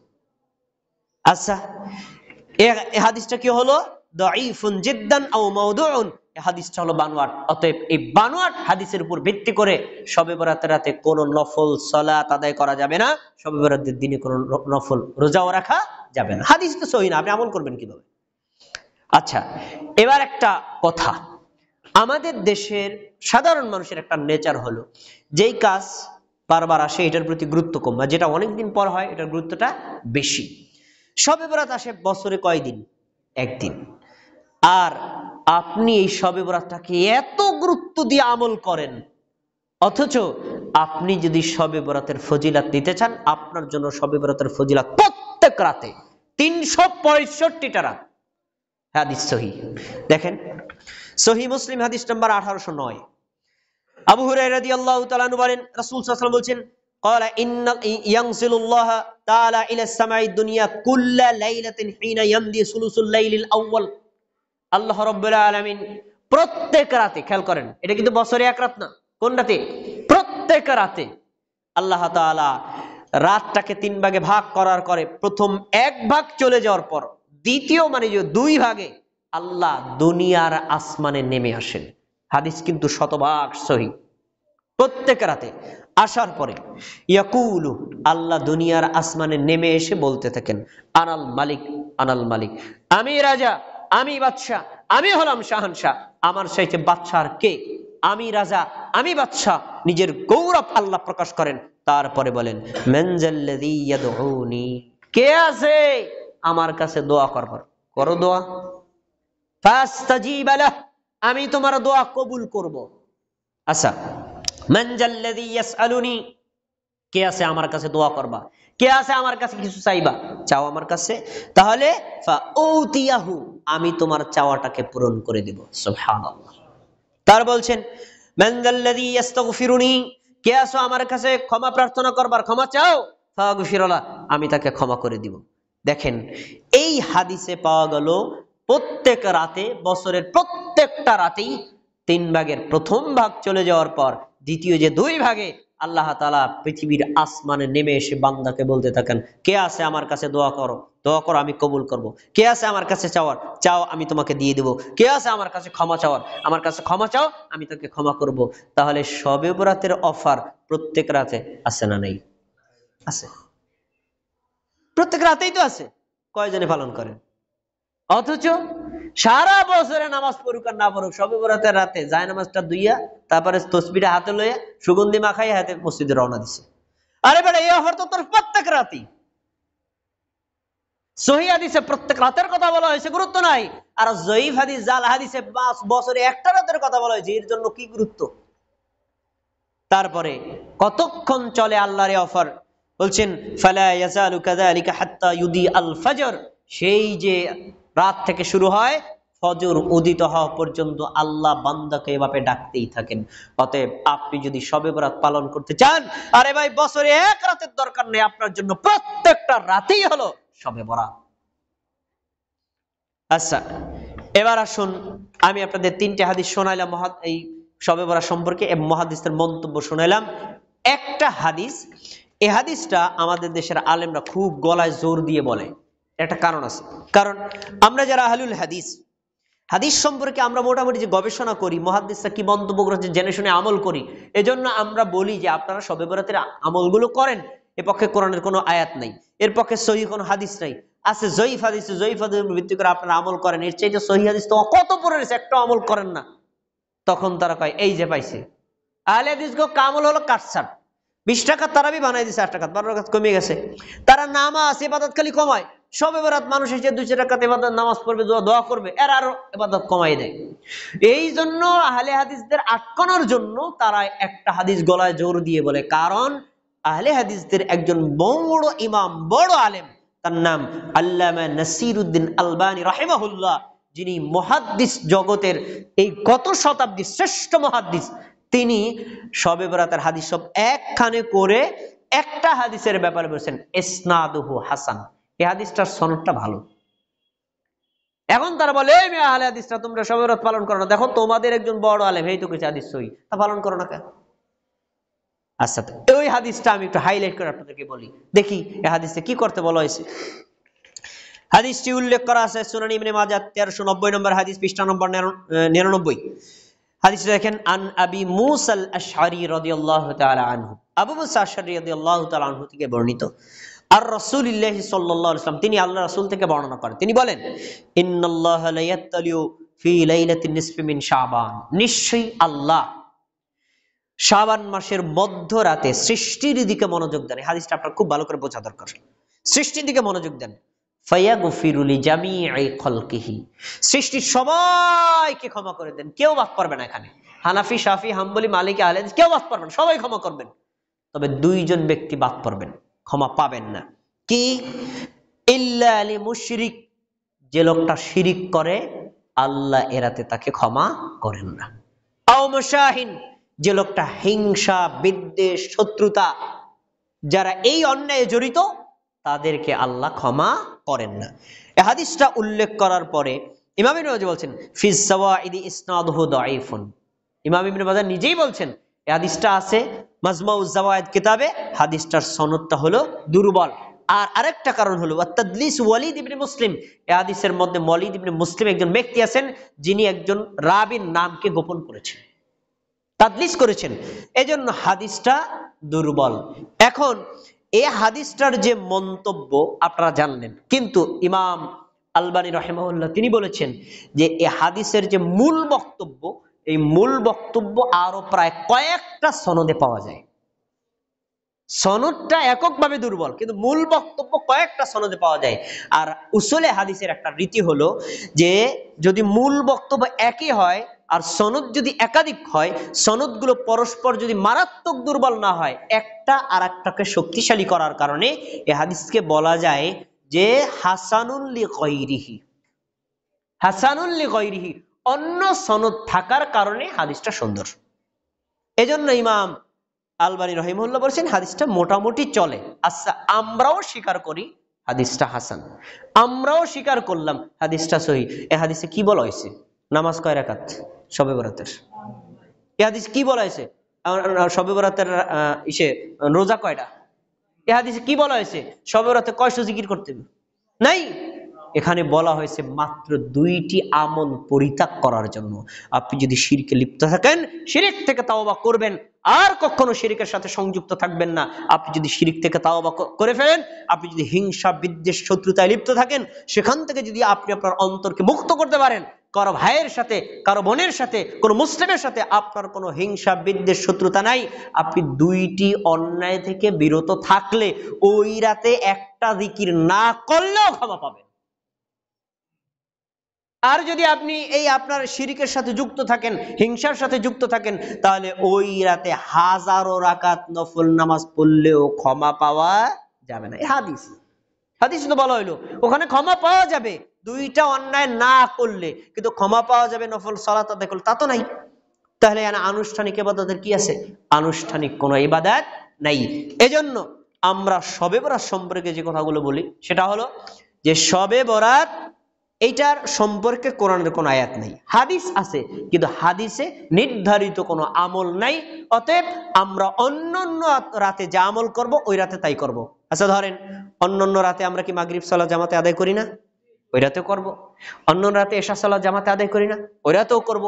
আচ্ছা, এই হাদিসটা কি হলো? দাঈফুন জিদ্দান আও মাওদুউন, এই হাদিসটা হলো বানোয়াট। অতএব এই বানোয়াট হাদিসের উপর ভিত্তি করে শবে বরাতের রাতে কোনো নফল সালাত আদায় করা যাবে না, শবে বরাতের দিনে কোনো নফল রোজাও রাখা যাবে না। হাদিস তো সহিহ না, আপনি আমল করবেন কিভাবে? আচ্ছা, এবার একটা কথা, আমাদের দেশের সাধারণ মানুষের একটা নেচার হলো যেই কাজ বারবার আসে এটার প্রতি গুরুত্ব কম, বা যেটা অনেকদিন পর হয় এটার গুরুত্বটা বেশি। শবে বরাত আসে বছরে কয়দিন? একদিন। আর আপনি এই শবে বরাতটাকে এত গুরুত্ব দিয়ে আমল করেন, অথচ আপনি যদি শবে বরাতের ফজিলাত নিতে চান, আপনার জন্য শবে বরাতের ফজিলাত প্রত্যেক রাতে 365টা রাত। হাদিস সহিহ, দেখেন সহিহ মুসলিম হাদিস নাম্বার 1809। আবু হুরায়রা রাদিয়াল্লাহু তাআলা আনহু বলেন, রাসূল সাল্লাল্লাহু আলাইহি ওয়াসাল্লাম বলেছেন, ক্বালা ইন্না ইয়ানজিলুল্লাহ তাআলা ইলা সামাঈদ দুনিয়া কুল্লা লাইলাতিন হিনা ইয়ামদি সুলুসুল লাইলিল আউয়াল। আল্লাহ রাব্বুল আলামিন প্রত্যেক রাতে, খেয়াল করেন এটা কিন্তু বছরে এক রাত না, কোন রাতে? প্রত্যেক রাতে আল্লাহ তাআলা রাতটাকে তিন ভাগে ভাগ করার করে প্রথম এক ভাগ চলে যাওয়ার পর দ্বিতীয় মানে যে দুই ভাগে আল্লাহ দুনিয়ার আসমানে নেমে আসেন। হাদিস কিন্তু শতভাগ সহিহ। প্রত্যেক রাতে আসার পরে ইয়াকুলু, আল্লাহ দুনিয়ার আসমানে নেমে এসে বলতে থাকেন, আনাল মালিক আনাল মালিক, আমি রাজা, আমি বাদশা, আমি হলাম শাহানশাহ, আমার চাইতে বাদশা আর কে? আমি রাজা, আমি বাদশা, নিজের গৌরব আল্লাহ প্রকাশ করেন। তারপরে বলেন, মান যাল্লাযী ইয়াদউনি, কে আছে আমার কাছে দোয়া করবার? করো দোয়া, ফাস্তাজিব লাহ, আমি তোমার দোয়া কবুল করব। আচ্ছা, মান যাল্লাযী ইয়াসআলুনি, কে আছে আমার কাছে দোয়া করবা, কে আছে আমার কাছে কিছু চাইবা, চাও আমার কাছে, তাহলে ফাউতিয়াহু, আমি তোমার চাওয়াটাকে পূরণ করে দেব। সুবহানাল্লাহ। তার বলছেন, মান যাল্লাযী ইস্তাগফিরুনি, কে আছো আমার কাছে ক্ষমা প্রার্থনা করবার, ক্ষমা চাও, ফাগফিরলা, আমি তাকে ক্ষমা করে দিব। দেখেন এই হাদিসে পাওয়া গেল প্রত্যেক রাতে, বছরের প্রত্যেকটা রাতেই তিন ভাগের প্রথম ভাগ চলে যাওয়ার পর দ্বিতীয় যে দুই ভাগে আল্লাহ তাআলা পৃথিবীর আসমানে নেমে এসে বান্দাকে বলতে থাকেন, কে আছে আমার কাছে দোয়া করো, দোয়া করো আমি কবুল করব। কে আছে আমার কাছে চাওয়ার, চাও আমি তোমাকে দিয়ে দেব। কে আছে আমার কাছে ক্ষমা চাওয়ার, আমার কাছে ক্ষমা চাও আমি তাকে ক্ষমা করব। তাহলে শবে বরাতের অফার প্রত্যেক রাতে আছে না নেই? আছে। প্রত্যেক রাতেই তো আছে, কয়জনে পালন করেন? অথচ সারা বছরে নামাজ পড়ুক আর না পড়ুক, শবে বরাতের রাতে যায় নামাজটা দুইয়া তারপরে তসবিটা হাতে লইয়া সুগন্ধি মাখাই হাতে মসজিদে রওনা দিছে। আরে বেটা, এই অফার তো তোর প্রত্যেক রাতেই। সহিহ হাদিসে প্রত্যেক রাতের কথা বলা হয়েছে, গুরুত্ব নাই। আর জয়ীফ হাদিস, জাল হাদিসে বছরে একটা রাতের কথা বলা হয়েছে, এর জন্য কি গুরুত্ব? তারপরে কতক্ষণ চলে আল্লাহর এই অফার? বলছেন ফালা ইয়াজালু কাযালিকা হাত্তা ইউদি আল ফজর, সেই যে রাত থেকে শুরু হয় ফজর উদিত হওয়া পর্যন্ত আল্লাহ বান্দাকে এভাবে ডাকতেই থাকেন। অতএব আপনি যদি শবে বরাত পালন করতে চান, আরে ভাই বছরে এক রাতের দরকার নেই, আপনার জন্য প্রত্যেকটা রাতেই হলো শবে বরাত। আচ্ছা, এবার আসুন আমি আপনাদের 3টে হাদিস শোনাইলাম এই শবে বরাত সম্পর্কে এবং মুহাদ্দিসদের মন্তব্য শোনাইলাম। একটা হাদিস, এই হাদিসটা আমাদের দেশের আলেমরা খুব গলায় জোর দিয়ে বলে, একটা কারণ আছে। কারণ আমরা যারা আহলুল হাদিস, হাদিস সম্পর্কে আমরা মোটামুটি যে গবেষণা করি, মুহাদ্দিসরা কি মন্তব্য করেছে জেনে শুনে আমল করি, এজন্য আমরা বলি যে আপনারা শবে বরাতের আমলগুলো করেন। এর পক্ষে কোরআনের কোনো আয়াত নাই, এর পক্ষে সহিহ কোনো হাদিস নাই, আছে জয়ীফ হাদিস, জয়ীফ হাদিসের ভিত্তি করে আপনারা আমল করেন। এর চাইতে সহিহ হাদিস তো কত পড়ে রয়েছে, একটা আমল করেন না। তখন তারা কয় এই যে পাইছে, আহলে হাদিসগো কামল হলো কাটছাট, 20 টাকা তারাবি বানাই দিছে, 8 টাকা 12 টাকা কমে গেছে। তারা নামাজ ইবাদত খালি কমায়, শবে বরাত মানুষ এসে 200 টাকাতে ইবাদত নামাজ পড়বে, দোয়া করবে, এর আরো ইবাদত কমাই দেয়। এই জন্য আহলে হাদিসদের আটকানোর জন্য তারা একটা হাদিস গলায় জোর দিয়ে বলে। কারণ আহলে হাদিসদের একজন বড় ইমাম, বড় আলেম, তার নাম আল্লামা নাসিরউদ্দিন আলবানী রাহিমাহুল্লাহ, যিনি মুহাদ্দিস জগতের এই গত শতাব্দীর শ্রেষ্ঠ মুহাদ্দিস, তিনি শবে বরাতের হাদিস সব একখানে করে একটা হাদিসের ব্যাপারে বলেছেন ইসনাদুহু হাসান, এই হাদিসটার সনদটা ভালো। এখন তারা বলে এই মেয়ে আহলে হাদিসরা তোমরা শবে বরাত পালন করো না, দেখো তোমাদের একজন বড় আলেম এই তো কিছু হাদিস সহিহ, তা পালন করো না কেন? আচ্ছা, ওই হাদিসটা আমি একটু হাইলাইট করে আপনাদেরকে বলি, দেখি এই হাদিসে কি করতে বলা হয়েছে। হাদিসটি উল্লেখ করা আছে সুনান ইবনে মাজাহ 1390 নম্বর হাদিস, পৃষ্ঠা নম্বর 99। হাদিসে দেখেন আন আবি মুসা আল আশআরী রাদিয়াল্লাহু তাআলা আনহু, আবু মুসা আশআরী রাদিয়াল্লাহু তাআলা আনহু থেকে বর্ণিত, আর রাসূলুল্লাহ সাল্লাল্লাহু আলাইহি ওয়াসাল্লাম, তিনি আল্লাহর রাসূল থেকে বর্ণনা করেন, তিনি বলেন ইন্নাল্লাহা লা ইয়াত্তালিউ ফি লাইলাতিন নিসফি মিন শাবান, নিশ্চয়ই আল্লাহ শাবান মাসের মধ্যরাতে সৃষ্টির দিকে মনোযোগ দেন। এই হাদিসটা আপনার খুব ভালো করে বোঝা দরকার। সৃষ্টির দিকে মনোযোগ দেন, ফায়াগফিরু লিজামিই খালকিহি, সৃষ্টির সবাইকে ক্ষমা করে দেন, কেউ বাদ পারবে না। এখানে হানাফি, শাফি, হাম্বলি, মালিকি, আহলে হাদিস কেউ বাদ পারবেন, সবাই ক্ষমা করবেন। তবে 2 জন ব্যক্তি বাদ পড়বেন, ক্ষমা পাবেন না। কি? ইল্লা লি মুশরিক, যে লোকটা শিরিক করে আল্লাহ এরাতে তাকে ক্ষমা করেন না। আও মুশাহিন, যে লোকটা হিংসা, বিদ্বেষ, শত্রুতা, যারা এই অন্যায়ে জড়িত তাদেরকে আল্লাহ ক্ষমা করেন না। এই হাদিসটা উল্লেখ করার পরে ইমাম ইবনে মাজাহ বলছেন ফিস সাওয়াইদি ইসনাদুহু দাঈফুন, ইমাম ইবনে মাজাহ নিজেই বলছেন এই হাদিসটা আছে মাজমাউজ জাওয়ায়েদ কিতাবে, হাদিসটার সনদটা হলো দুর্বল। আর আরেকটা কারণ হলো তাদলিস ওয়ালিদ ইবনে মুসলিম, এই হাদিসের মধ্যে ওয়ালিদ ইবনে মুসলিম একজন ব্যক্তি আছেন যিনি একজন রাবীর নামকে গোপন করেছেন, তাদলিস করেছেন, এজন্য হাদিসটা দুর্বল। এখন এই হাদিসটার যে মন্তব্য আপনারা জানলেন, কিন্তু ইমাম আলবানী রাহিমাহুল্লাহ তিনি বলেছেন যে এই হাদিসের যে মূল বক্তব্য, এই মূল বক্তব্য আরো প্রায় কয়েকটা সনদে পাওয়া যায়। সনদটা এককভাবে দুর্বল, কিন্তু মূল বক্তব্য কয়েকটা সনদে পাওয়া যায়। আর উসুলে হাদিসের একটা রীতি হলো যে যদি মূল বক্তব্য একই হয় আর সনদ যদি একাধিক হয়, সনদগুলো পরস্পর যদি মারাত্মক দুর্বল না হয়, একটা আর একটাকে শক্তিশালী করার কারণে এই হাদিসকে বলা যায় যে হাসানুল লিগাইরিহি, হাসানুল লিগাইরিহি, অন্য সনদ থাকার কারণে হাদিসটা সুন্দর। এজন্য ইমাম আলবানী রহিমাহুল্লাহ বলছেন হাদিসটা মোটামুটি চলে। আচ্ছা, আমরাও স্বীকার করি হাদিসটা হাসান, আমরাও স্বীকার করলাম হাদিসটা সহিহ। এই হাদিসে কি বলা হয়েছে? নামাজ কয় রাকাত শবে বরাতের? এই হাদিস কি বলা হয়েছে? শবে বরাতের রোজা কয়টা? এই হাদিসে কি বলা হয়েছে? শবে বরাতে কয়শো জিকির করতে হবে? নাই। এখানে বলা হয়েছে মাত্র 2টি আমল পরিত্যাগ করার জন্য। আপনি যদি শিরকে লিপ্ত থাকেন, শিরক থেকে তাওবা করবেন, আর কখনো শিরকের সাথে সংযুক্ত থাকবেন না। আপনি যদি শিরক থেকে তাওবা করে ফেলেন, আপনি যদি হিংসা, বিদ্বেষ, শত্রুতায় লিপ্ত থাকেন, সেখান থেকে যদি আপনি আপনার অন্তরকে মুক্ত করতে পারেন, কারো ভাইয়ের সাথে, কারো বোনের সাথে, কোনো মুসলিমের সাথে আপনার কোনো হিংসা, বিদ্বেষ, শত্রুতা নাই, আপনি 2টি অন্যায় থেকে বিরত থাকলে ওই রাতে একটা জিকির না করলেও ক্ষমা পাবেন। আর যদি আপনি এই আপনার শিরকের সাথে যুক্ত থাকেন, হিংসার সাথে যুক্ত থাকেন, তাহলে ওই রাতে হাজারো রাকাত নফল নামাজ পড়লেও ক্ষমা পাওয়া যাবে না। এই হাদিস তো বলা হইলো ওখানে ক্ষমা পাওয়া যাবে 2টা অন্যায় না করলে, কিন্তু ক্ষমা পাওয়া যাবে নফল সালাত আদায় করলে তা তো নাই। তাহলে আনুষ্ঠানিক ইবাদতের কি আছে? আনুষ্ঠানিক কোনো ইবাদত নাই। এজন্য আমরা শবে বরাত সম্পর্কে যে কথাগুলো বলি সেটা হলো যে শবে বরাত এইটার সম্পর্কে কোরআনের কোনো আয়াত নাই, হাদিস আছে, কিন্তু হাদিসে নির্ধারিত কোনো আমল নাই। অতএব আমরা অন্যান্য রাতে যা আমল করব ওই রাতে তাই করব। আচ্ছা ধরেন অন্যান্য রাতে আমরা কি মাগরিব সালাত জামাতে আদায় করি না? ওই রাতেও করব। অন্যান্য রাতে এশা সালাত জামাতে আদায় করি না? ওই রাতেও করব।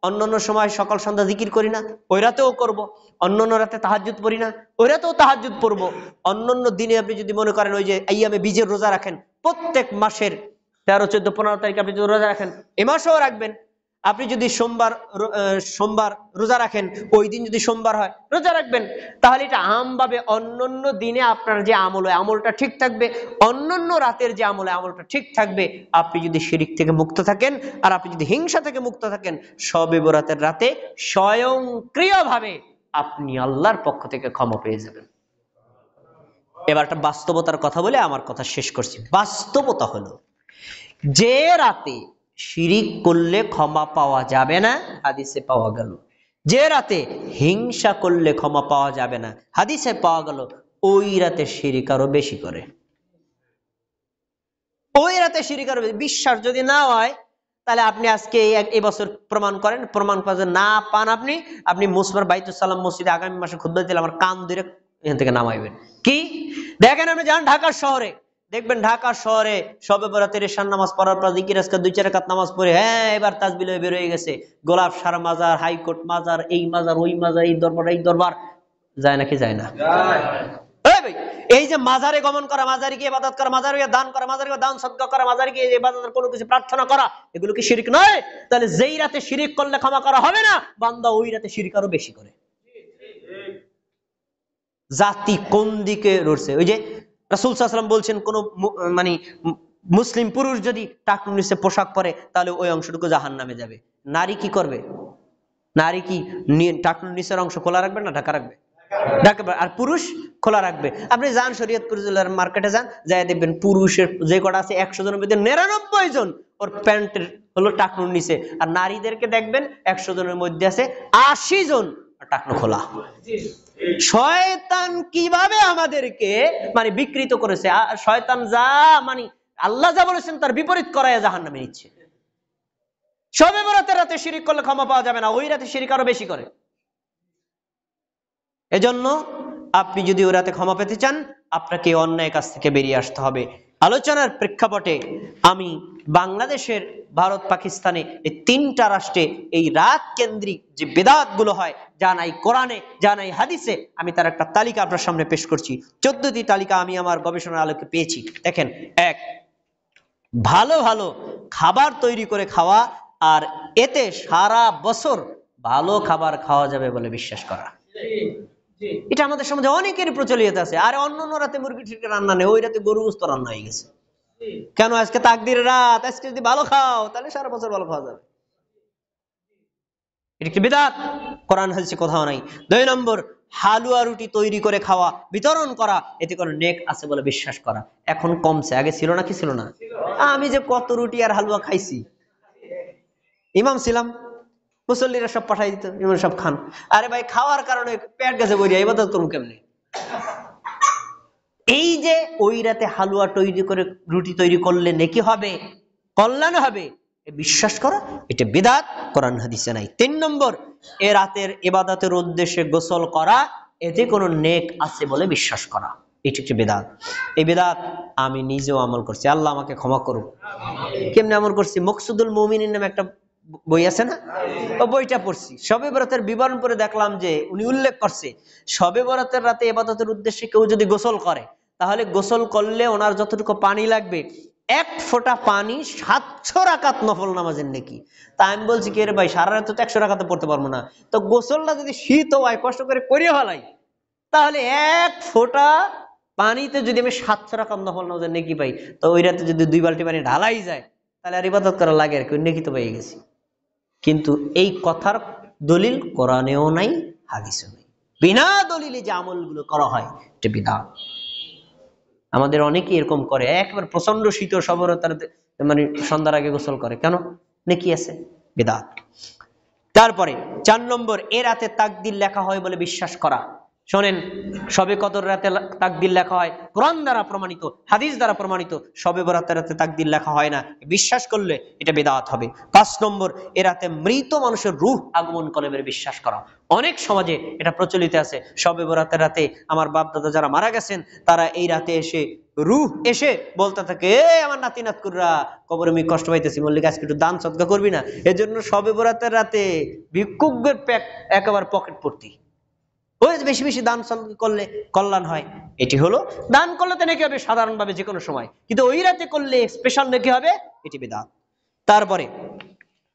অন্যান্য সময় সকাল সন্ধ্যা জিকির করি না? ওই রাতেও করব। অন্যান্য রাতে তাহাজ্জুদ পড়ি না? ওই রাতেও তাহাজ্জুদ পড়ব। অন্যান্য দিনে আপনি যদি মনে করেন ওই যে আইয়ামে বীজের রোজা রাখেন, প্রত্যেক মাসের 13, 14, 15 তারিখ আপনি যদি রোজা রাখেন, এ মাসেও রাখবেন। আপনি যদি সোমবার রোজা রাখেন, ওই দিন যদি সোমবার হয় রোজা রাখবেন। তাহলে এটা আমভাবে অন্যান্য দিনে আপনার যে আমল হয় আমলটা ঠিক থাকবে, অন্যান্য রাতের যে আমল হয় আমলটা ঠিক থাকবে। আপনি যদি শিরক থেকে মুক্ত থাকেন আর আপনি যদি হিংসা থেকে মুক্ত থাকেন, শবে বরাতের রাতে স্বয়ংক্রিয়ভাবে আপনি আল্লাহর পক্ষ থেকে ক্ষমা পেয়ে যাবেন। এবার একটা বাস্তবতার কথা বলে আমার কথা শেষ করছি। বাস্তবতা হলো যে রাতে শিরিক করলে ক্ষমা পাওয়া যাবে না, হাদিসে পাওয়া গেল। যে রাতে হিংসা করলে ক্ষমা পাওয়া যাবে না, হাদিসে পাওয়া গেল। ওই রাতে শিরিক আরো বেশি করে। ওই রাতে শিরিক আরো বেশি। বিশ্বাস যদি না হয় তাহলে আপনি আজকে এই বছর প্রমাণ করেন। প্রমাণ পাওয়া না পান আপনি মুসমার বাইতুল সালাম মসজিদে আগামী মাসে খুতবা দিলে আমার কান ধরে এখান থেকে নামাইবেন। কি দেখেন, আপনি যান ঢাকার শহরে, দেখবেন ঢাকা শহরে শবে বরাতের এশার নামাজ পড়ার পর জিকির আজকাল 2-4 রাকাত নামাজ পড়ে হ্যাঁ এবার তাজবিল বের হয়ে গেছে, গোলাপ সারা মাজার, হাইকোর্ট মাজার, এই মাজার, ওই মাজার, এই দরবার, এই দরবার, যায় নাকি যায় না? এই যে মাজারে গমন করা, মাজারে গিয়ে ইবাদত করা, মাজারে গিয়ে দান করা, মাজারে গিয়ে দান সদকা করা, মাজারে গিয়ে ইবাদতের কোনো কিছু প্রার্থনা করা, এগুলো কি শিরক নয়? তাহলে যেই রাতে শিরক করলে ক্ষমা করা হবে না, বান্দা ওই রাতে শিরক আরো বেশি করে। জাতি কোন দিকে রয়েছে? ওই যে রাসূল সাল্লাল্লাহু আলাইহি ওয়াসাল্লাম বলছেন, কোন মানে মুসলিম পুরুষ যদি টাকনুর নিচে পোশাক পরে তাহলে ওই অংশটুকু জাহান্নামে যাবে। নারী কি করবে? নারী কি টাকনুর নিচের অংশ খোলা রাখবে না ঢাকা রাখবে? আর পুরুষ খোলা রাখবে। আপনি যান শরীয়তপুর জেলার মার্কেটে যান, যাই দেখবেন পুরুষের যে কটা আছে 100 জনের মধ্যে 99 জন ওর প্যান্টের হলো টাকনুর নিচে, আর নারীদেরকে দেখবেন 100 জনের মধ্যে আছে 80 জন টাকনু খোলা। শয়তান কিভাবে আমাদেরকে মানে বিকৃত করেছে! শয়তান যা মানে আল্লাহ যা বলেছেন তার বিপরীত করায় জাহান্নামে নিচ্ছে। শবে বরাতের রাতে শিরক করলে ক্ষমা পাওয়া যাবে না, ওই রাতে শিরক আরো বেশি করে। এজন্য আপনি যদি ওই রাতে ক্ষমা পেতে চান, আপনাকে অন্যায় কাজ থেকে বেরিয়ে আসতে হবে। আলোচনার প্রেক্ষাপটে আমি বাংলাদেশের, ভারত, পাকিস্তানে এই 3টা রাষ্ট্রে এই রাত কেন্দ্রিক যে বিদআত গুলো হয়, যা নাই কোরআনে, যা নাই হাদিসে, আমি তার একটা তালিকা আপনার সামনে পেশ করছি। 14টি তালিকা আমি আমার গবেষণার আলোকে পেয়েছি। দেখেন, 1, ভালো ভালো খাবার তৈরি করে খাওয়া, আর এতে সারা বছর ভালো খাবার খাওয়া যাবে বলে বিশ্বাস করা। এটা আমাদের সমাজে অনেকেরই প্রচলিত আছে। আর অন্য রাতে মুরগি ঠিকঠাক রান্না নেই, ওই রাতে গরু গোশত রান্না হয়ে গেছে। কেন? আজকে তাকদীরের রাত, আজকে যদি ভালো খাও তাহলে সারা বছর ভালো খাওয়া যাবে। এটা কি বিদআত? কোরআন হাদিসে কোথাও নাই। 2 নম্বর, হালুয়া রুটি তৈরি করে খাওয়া, বিতরণ করা, এতে কোনো নেক আছে বলে বিশ্বাস করা। এখন কমছে, আগে ছিল না কি ছিল না? আমি যে কত রুটি আর হালুয়া খাইছি। ইমাম ছিলাম, মুসল্লিরা সব পাঠাই দিত, ইমাম সব খান। আরে ভাই, খাওয়ার কারণে পেট গেছে বইয়া, ইবাদত করব কেমনে? এই যে ওই রাতে হালুয়া তৈরি করে রুটি তৈরি করলে নেকি হবে, কল্যাণ হবে, বিশ্বাস করা, এটা বিদআত, কোরআন হাদিসে নাই। 3 নম্বর, এ রাতের ইবাদতের উদ্দেশ্যে গোসল করা, এতে কোনো নেক আছে বলে বিশ্বাস করা, এটি একটি বেদাত। এই বেদাত আমি নিজেও আমল করছি, আল্লাহ আমাকে ক্ষমা করুক। কেমনে আমল করছি? মকসুদুল মুমিনিন নামে একটা বই আছে না, ও বইটা পড়ছি। শবে বরাতের বিবরণ পড়ে দেখলাম যে উনি উল্লেখ করছে শবে বরাতের রাতে ইবাদতের উদ্দেশ্যে কেউ যদি গোসল করে, তাহলে গোসল করলে ওনার যতটুকু পানি লাগবে, 1 ফোঁটা পানি 700 রাকাত নফল নামাজের নেকি। তা আমি বলছি কি রে ভাই, সারা রাত তো 100 রাকাত পড়তে পারবো না, তো গোসলটা যদি শীত হয় কষ্ট করে করিয়ে ফেলাই, তাহলে 1 ফোঁটা পানিতে যদি আমি 700 রাকাত নফল নামাজের নেকি পাই, তো ওই রাতে যদি 2 বালতি পানি ঢালাই যায়, তাহলে আর ইবাদত করা লাগে আর কি, নেকি তো পেয়ে গেছি। কিন্তু এই কথার দলিল কোরআনেও নাই, হাদিসেও নাই। বিনা দলিলে যে আমলগুলো করা হয় এটা বিদআত। আমাদের অনেকেই এরকম করে, একবার প্রচন্ড শীত সবরতার মানে সন্ধ্যার আগে গোসল করে, কেন? নেকি আছে, বিদআত। তারপরে 4 নম্বর, এ রাতে তাকদীর লেখা হয় বলে বিশ্বাস করা। শোনেন, শবে কদর রাতে তাকদীর লেখা হয়, কোরআন দ্বারা প্রমাণিত, হাদিস দ্বারা প্রমাণিত। শবে বরাতের রাতে তাকদীর লেখা হয় না, বিশ্বাস করলে এটা বিদআত হবে। 5 নম্বর, এ রাতে মৃত মানুষের রূহ আগমন করে বলে বিশ্বাস করা। অনেক সমাজে এটা প্রচলিত আছে, শবে বরাতের রাতে আমার বাপ দাদা যারা মারা গেছেন, তারা এই রাতে এসে রূহ এসে বলতে থাকে, আমার নাতি নাতকুররা কবরে আমি কষ্ট পাইতেছি, মল্লিক আজকে একটু দান সদকা করবি না? এজন্য শবে বরাতের রাতে ভিক্ষুকদের একেবারে পকেট ভর্তি, ওই বেশি বেশি দান করলে কল্যাণ হয়। এটি হলো দান করলে তো নাকি হবে সাধারণভাবে যে কোনো সময়, কিন্তু ওই রাতে করলে স্পেশাল নাকি হবে, এটি বিদআত। তারপরে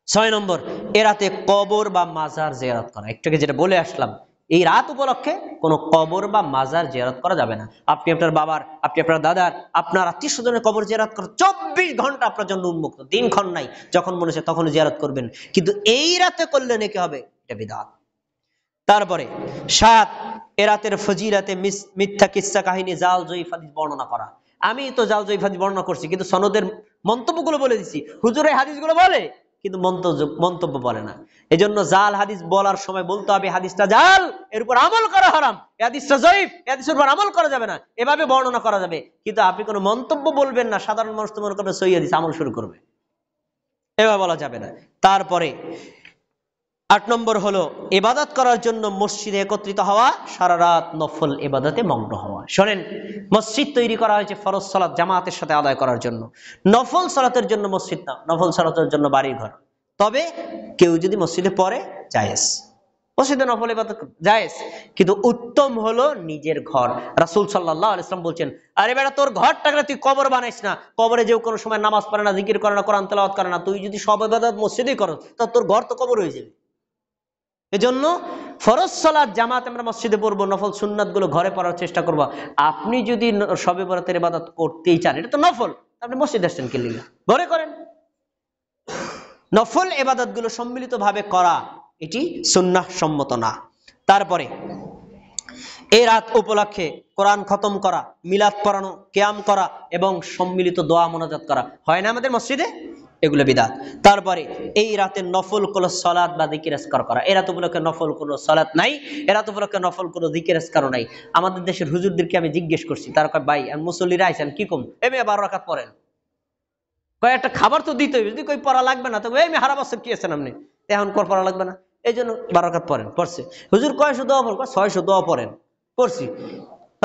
6 নম্বর, এ রাতে কবর বা মাজার জিয়ারত করা। একটু আগে যেটা বলে আসলাম, এই রাত উপলক্ষে কোনো কবর বা মাজার জিয়ারত করা যাবে না। আপনি আপনার বাবার, আপনি আপনার দাদার, আপনার আত্মীয় স্বজনের কবর জিয়ারত করা 24 ঘন্টা আপনার জন্য উন্মুক্ত, দিনক্ষণ নাই, যখন মনে হচ্ছে তখন জিয়ারত করবেন, কিন্তু এই রাতে করলে নাকি হবে, এটা বিদআত। তারপরে 7, এ রাতের ফজিলাতে মিথ্যা কিসসা কাহিনী, জাল জয়ীফ হাদিস বর্ণনা করা। আমি তো জাল জয়ীফ হাদিস বর্ণনা করছি, কিন্তু সনদের মন্তব্যগুলো বলে দিচ্ছি। হুজুর এই হাদিসগুলো বলে, কিন্তু মন্তব্য বলে না। এজন্য জাল হাদিস বলার সময় বলতে হবে হাদিসটা জাল, এর উপর আমল করা হারাম, এই হাদিসটা জয়ীফ, এই হাদিসের উপর আমল করা যাবে না, এভাবে বর্ণনা করা যাবে। কিন্তু আপনি কোনো মন্তব্য বলবেন না, সাধারণ মানুষ তো মনে করবে সহিহ হাদিস, আমল শুরু করবে, এভাবে বলা যাবে না। তারপরে 8 নম্বর হলো ইবাদত করার জন্য মসজিদে একত্রিত হওয়া, সারা রাত নফল ইবাদতে মগ্ন হওয়া। শোনেন, মসজিদ তৈরি করা হয়েছে ফরজ সালাত জামাতের সাথে আদায় করার জন্য, নফল সালাতের জন্য মসজিদ না, নফল সালাতের জন্য বাড়ির ঘর। তবে কেউ যদি মসজিদে পড়ে জায়েজ, মসজিদে নফল ইবাদত জায়েজ, কিন্তু উত্তম হলো নিজের ঘর। রাসূল সাল্লাল্লাহু আলাইহি ওয়াসাল্লাম বলছেন, আরে বেটা, তোর ঘরটাকে তুই কবর বানাইস না, কবরে যেও কোনো সময় নামাজ পড়ে না, জিকির করে না, কোরআন তেলাওয়াত করে না, তুই যদি সব ইবাদত মসজিদেই করস, তা তোর ঘর তো কবর হয়ে যাবে। এজন্য ফরজ সালাত জামাত আমরা মসজিদে পড়বো, নফল সুন্নাত গুলো ঘরে পড়ার চেষ্টা করবো। আপনি যদি শবে বরাতের ইবাদত করতেই চান, এটা তো নফল, আপনি মসজিদে আসছেন কি লিগা? ঘরে করেন। নফল ইবাদত গুলো সম্মিলিত ভাবে করা এটি সুন্নাহ সম্মত না। তারপরে এই রাত উপলক্ষে কোরআন খতম করা, মিলাদ পড়ানো, কিয়াম করা এবং সম্মিলিত দোয়া মোনাজাত করা হয় না আমাদের মসজিদে, এগুলো বিদআত। তারপরে এই রাতে নফল কোনো সালাত বা যিকির আজকার করা। এই রাত উপলক্ষে নফল কোনো সালাত নাই, এই রাত উপলক্ষে নফল কোনো যিকির আজকারও নাই। আমাদের দেশের হুজুরদেরকে আমি জিজ্ঞেস করছি, তারা কয় ভাই আমি মুসল্লিরা আইছেন কি কম, এমনি 12 রাকাত পড়েন, কয় একটা খাবার তো দিতে হইবে, যদি কই পড়া লাগবে না তবে এমনি হারা বছর কি আছেন আপনি, এখন কর পড়া লাগবে না, এই জন্য 12 রাকাত পড়েন। পড়ছে হুজুর, কয়শো দোয়া পড়েন? 600 দোয়া পড়েন। পড়ছি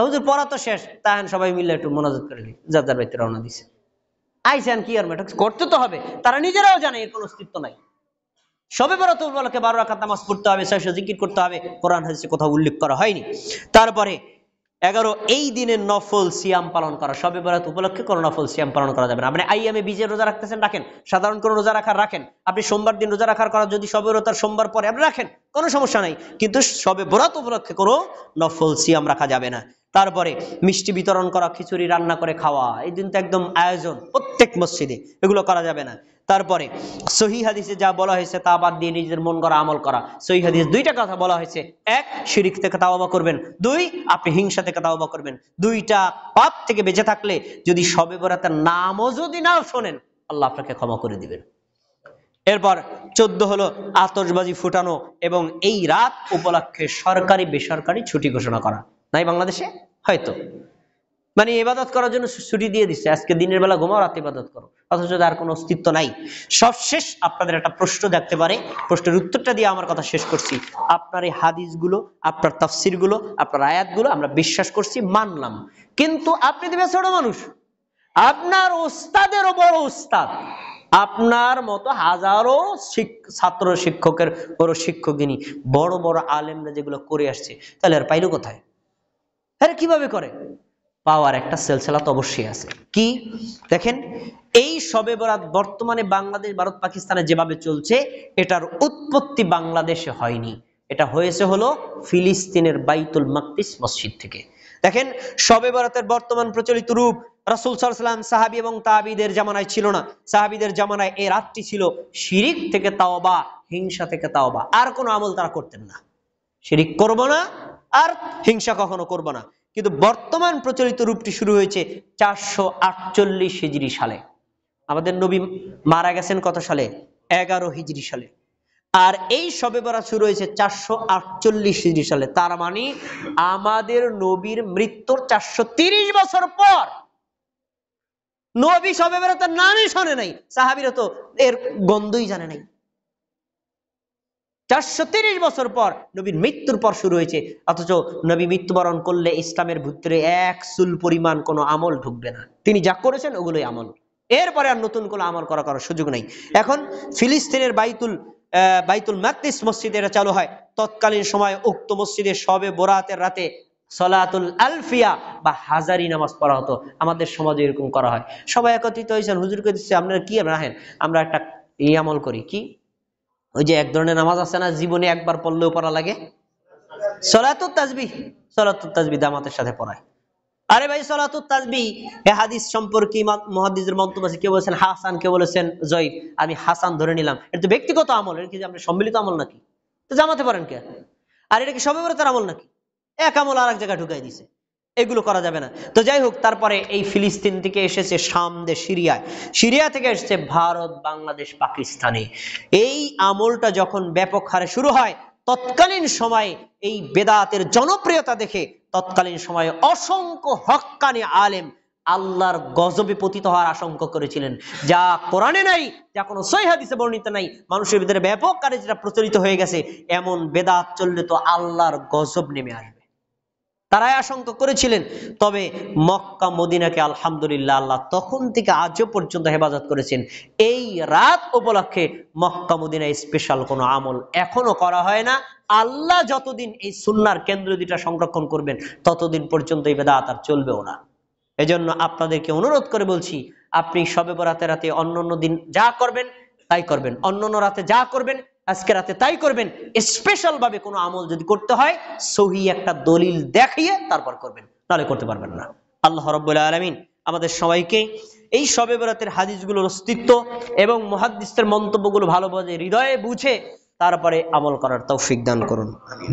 হুজুর, পড়া তো শেষ, তাই সবাই মিলে একটু মোনাজাত করে নি, যার যার বাড়িতে রওনা দিছে। আইসেন কি আর করতে তো হবে, তারা নিজেরাও জানে এর কোনো অস্তিত্ব নাই। শবে বরাত উপলক্ষে 12 রাকাত নামাজ পড়তে হবে, 600 জিকির করতে হবে, কোরআন হাদিসে কোথাও উল্লেখ করা হয়নি। তারপরে 11, এই দিনের নফল সিয়াম পালন করা। শবে বরাত উপলক্ষে কোনো নফল সিয়াম পালন করা যাবে না। আপনি আইয়ামে বীজের রোজা রাখতেছেন, রাখেন, সাধারণ কোনো রোজা রাখেন, আপনি সোমবার দিন রোজা রাখার করা, যদি শবে বরাত সোমবার পরে আপনি রাখেন, কোনো সমস্যা নাই, কিন্তু শবে বরাত উপলক্ষে কোনো নফল সিয়াম রাখা যাবে না। তারপরে মিষ্টি বিতরণ করা, খিচুড়ি রান্না করে খাওয়া, এই দিন তো একদম আয়োজন প্রত্যেক মসজিদে, এগুলো করা যাবে না। তারপরে সহিহ হাদিসে যা বলা হয়েছে তা বাদ দিয়ে নিজেদের মন গড়া আমল করা। সহিহ হাদিস 2টা কথা বলা হয়েছে, 1 শিরিক থেকে তাওবা করবেন, 2 আপনি হিংসা থেকে তাওবা করবেন। 2টা পাপ থেকে বেঁচে থাকলে যদি শবে বরাতের নামও যদি নাও শোনেন, আল্লাহ আপনাকে ক্ষমা করে দিবেন। এরপর 14 হলো আতশবাজি ফুটানো এবং এই রাত উপলক্ষে সরকারি বেসরকারি ছুটি ঘোষণা করা। নাই বাংলাদেশে? হয়তো মানে ইবাদত করার জন্য ছুটি দিয়ে দিচ্ছে, আজকে দিনের বেলা ঘুমাও, রাতে ইবাদত করো, অথচ তার কোনো অস্তিত্ব নাই। সবশেষ আপনাদের একটা প্রশ্ন থাকতে পারে, প্রশ্নের উত্তরটা দিয়ে আমার কথা শেষ করছি। আপনার এই হাদিসগুলো, আপনার তাফসিরগুলো, আপনার আয়াতগুলো আমরা বিশ্বাস করছি, মানলাম, কিন্তু আপনি তো ছোট মানুষ, আপনার ওস্তাদেরও বড় ওস্তাদ, আপনার মতো হাজারো ছাত্র শিক্ষকের বড় শিক্ষকিনী, বড় বড় আলেমরা যেগুলো করে আসছে, তাহলে আর পাইলো কোথায়? আরে কিভাবে করে? পাওয়ার একটা সিলসিলা তো অবশ্যই আছে। কি দেখেন, এই শবে বরাত বর্তমানে বাংলাদেশ, ভারত, পাকিস্তানে যেভাবে চলছে, এটার উৎপত্তি বাংলাদেশে হয়নি, এটা হয়েছে হলো ফিলিস্তিনের বাইতুল মাকদিস মসজিদ থেকে। দেখেন, শবে বরাতের বর্তমান প্রচলিত রূপ রাসূল সাল্লাল্লাহু আলাইহি ওয়াসাল্লাম, সাহাবী এবং তাবিঈদের জামানায় ছিল না। সাহাবীদের জামানায় এই রাতটি ছিল শিরিক থেকে তাওবা, হিংসা থেকে তাওবা, আর কোনো আমল তারা করতেন না। শিরিক করব না আর হিংসা কখনো করব না। কিন্তু বর্তমান প্রচলিত রূপটি শুরু হয়েছে 448 হিজরি সালে। আমাদের নবী মারা গেছেন কত সালে? 11 হিজরি সালে। আর এই শবে বরাত শুরু হয়েছে 448 হিজরি সালে। তার মানে আমাদের নবীর মৃত্যুর 430 বছর পর নবী শবে বরাতের নামই শোনে নাই, সাহাবীরা তো এর গন্ধই জানে নাই। 430 বছর পর নবীর মৃত্যুর পর শুরু হয়েছে, অথচ নবী মৃত্যুবরণ করলে ইসলামের ভিতরে এক চুল পরিমাণ কোনো আমল ঢুকবে না। তিনি যা করেছেন ওগুলোই আমল, এরপরে আর নতুন কোনো আমল করার সুযোগ নেই। এখন ফিলিস্তিনের বাইতুল মাকদিস মসজিদে এটা চালু হয়। তৎকালীন সময় উক্ত মসজিদে শবে বরাতের রাতে সলাতুল আলফিয়া বা হাজারি নামাজ পড়া হতো। আমাদের সমাজে এরকম করা হয়। সবাই একত্রিত হয়েছেন, হুজুরকে দিচ্ছে, আপনারা কি রাখেন, আমরা একটা এই আমল করি। কি? ওই যে এক ধরনের নামাজ আছে না, জীবনে একবার পড়লেও পড়া লাগে, সলাতুত তাসবিহ। সলাতুত তাসবিহ জামাতের সাথে পড়ায়। আরে ভাই, সলাতুত তাসবিহ এই হাদিস সম্পর্কে মুহাদ্দিসদের মন্তব্য আছে, কেউ বলেছেন হাসান, কেউ বলেছেন জয়ীফ। আমি হাসান ধরে নিলাম। এটা তো ব্যক্তিগত আমল, এটা কি আপনি সম্মিলিত আমল নাকি? তো জামাতে পড়েন কে? আর এটা কি শবে বরাতের আমল নাকি? এক আমল আর এক জায়গায় ঢুকাই দিছে, এগুলো করা যাবে না। তো যাই হোক, তারপরে এই ফিলিস্তিন থেকে এসেছে শাম দেশ, সিরিয়া থেকে এসেছে ভারত, বাংলাদেশ, পাকিস্তানে। এই আমলটা যখন ব্যাপক হারে শুরু হয়, তৎকালীন সময়ে এই বেদাতের জনপ্রিয়তা দেখে তৎকালীন সময়ে অসংখ্য হক্কানি আলেম আল্লাহর গজবে পতিত হওয়ার আশঙ্কা করেছিলেন, যা কোরআনে নাই, যা কোনো সহিহ হাদিসে বর্ণিত নাই, মানুষের ভিতরে ব্যাপক কারে যেটা প্রচলিত হয়ে গেছে, এমন বেদাত চললে তো আল্লাহর গজব নেমে আসবে, তারাই আশঙ্কা করেছিলেন। তবে মক্কা মদিনাকে আলহামদুলিল্লাহ আল্লাহ তখন থেকে আজও পর্যন্ত হেফাজত করেছেন। এই রাত উপলক্ষে মক্কা মদিনায় স্পেশাল কোনো আমল এখনো করা হয় না। আল্লাহ যতদিন এই সুন্নাহর কেন্দ্র দুইটা সংরক্ষণ করবেন, ততদিন পর্যন্ত এই বেদাত আর চলবেও না। এজন্য আপনাদেরকে অনুরোধ করে বলছি, আপনি শবে বরাতের রাতে অন্যান্য দিন যা করবেন তাই করবেন, অন্যান্য রাতে যা করবেন আজকে রাতে তাই করবেন। স্পেশাল ভাবে কোনো আমল যদি করতে হয়, সহি একটা দলিল দেখিয়ে তারপর করবেন, নাহলে করতে পারবেন না। আল্লাহ রাব্বুল আলামিন আমাদের সবাইকে এই শবে বরাতের হাদিসগুলোর অস্তিত্ব এবং মুহাদ্দিসদের মন্তব্যগুলো ভালোভাবে হৃদয়ে বুঝে তারপরে আমল করার তৌফিক দান করুন। আমিন।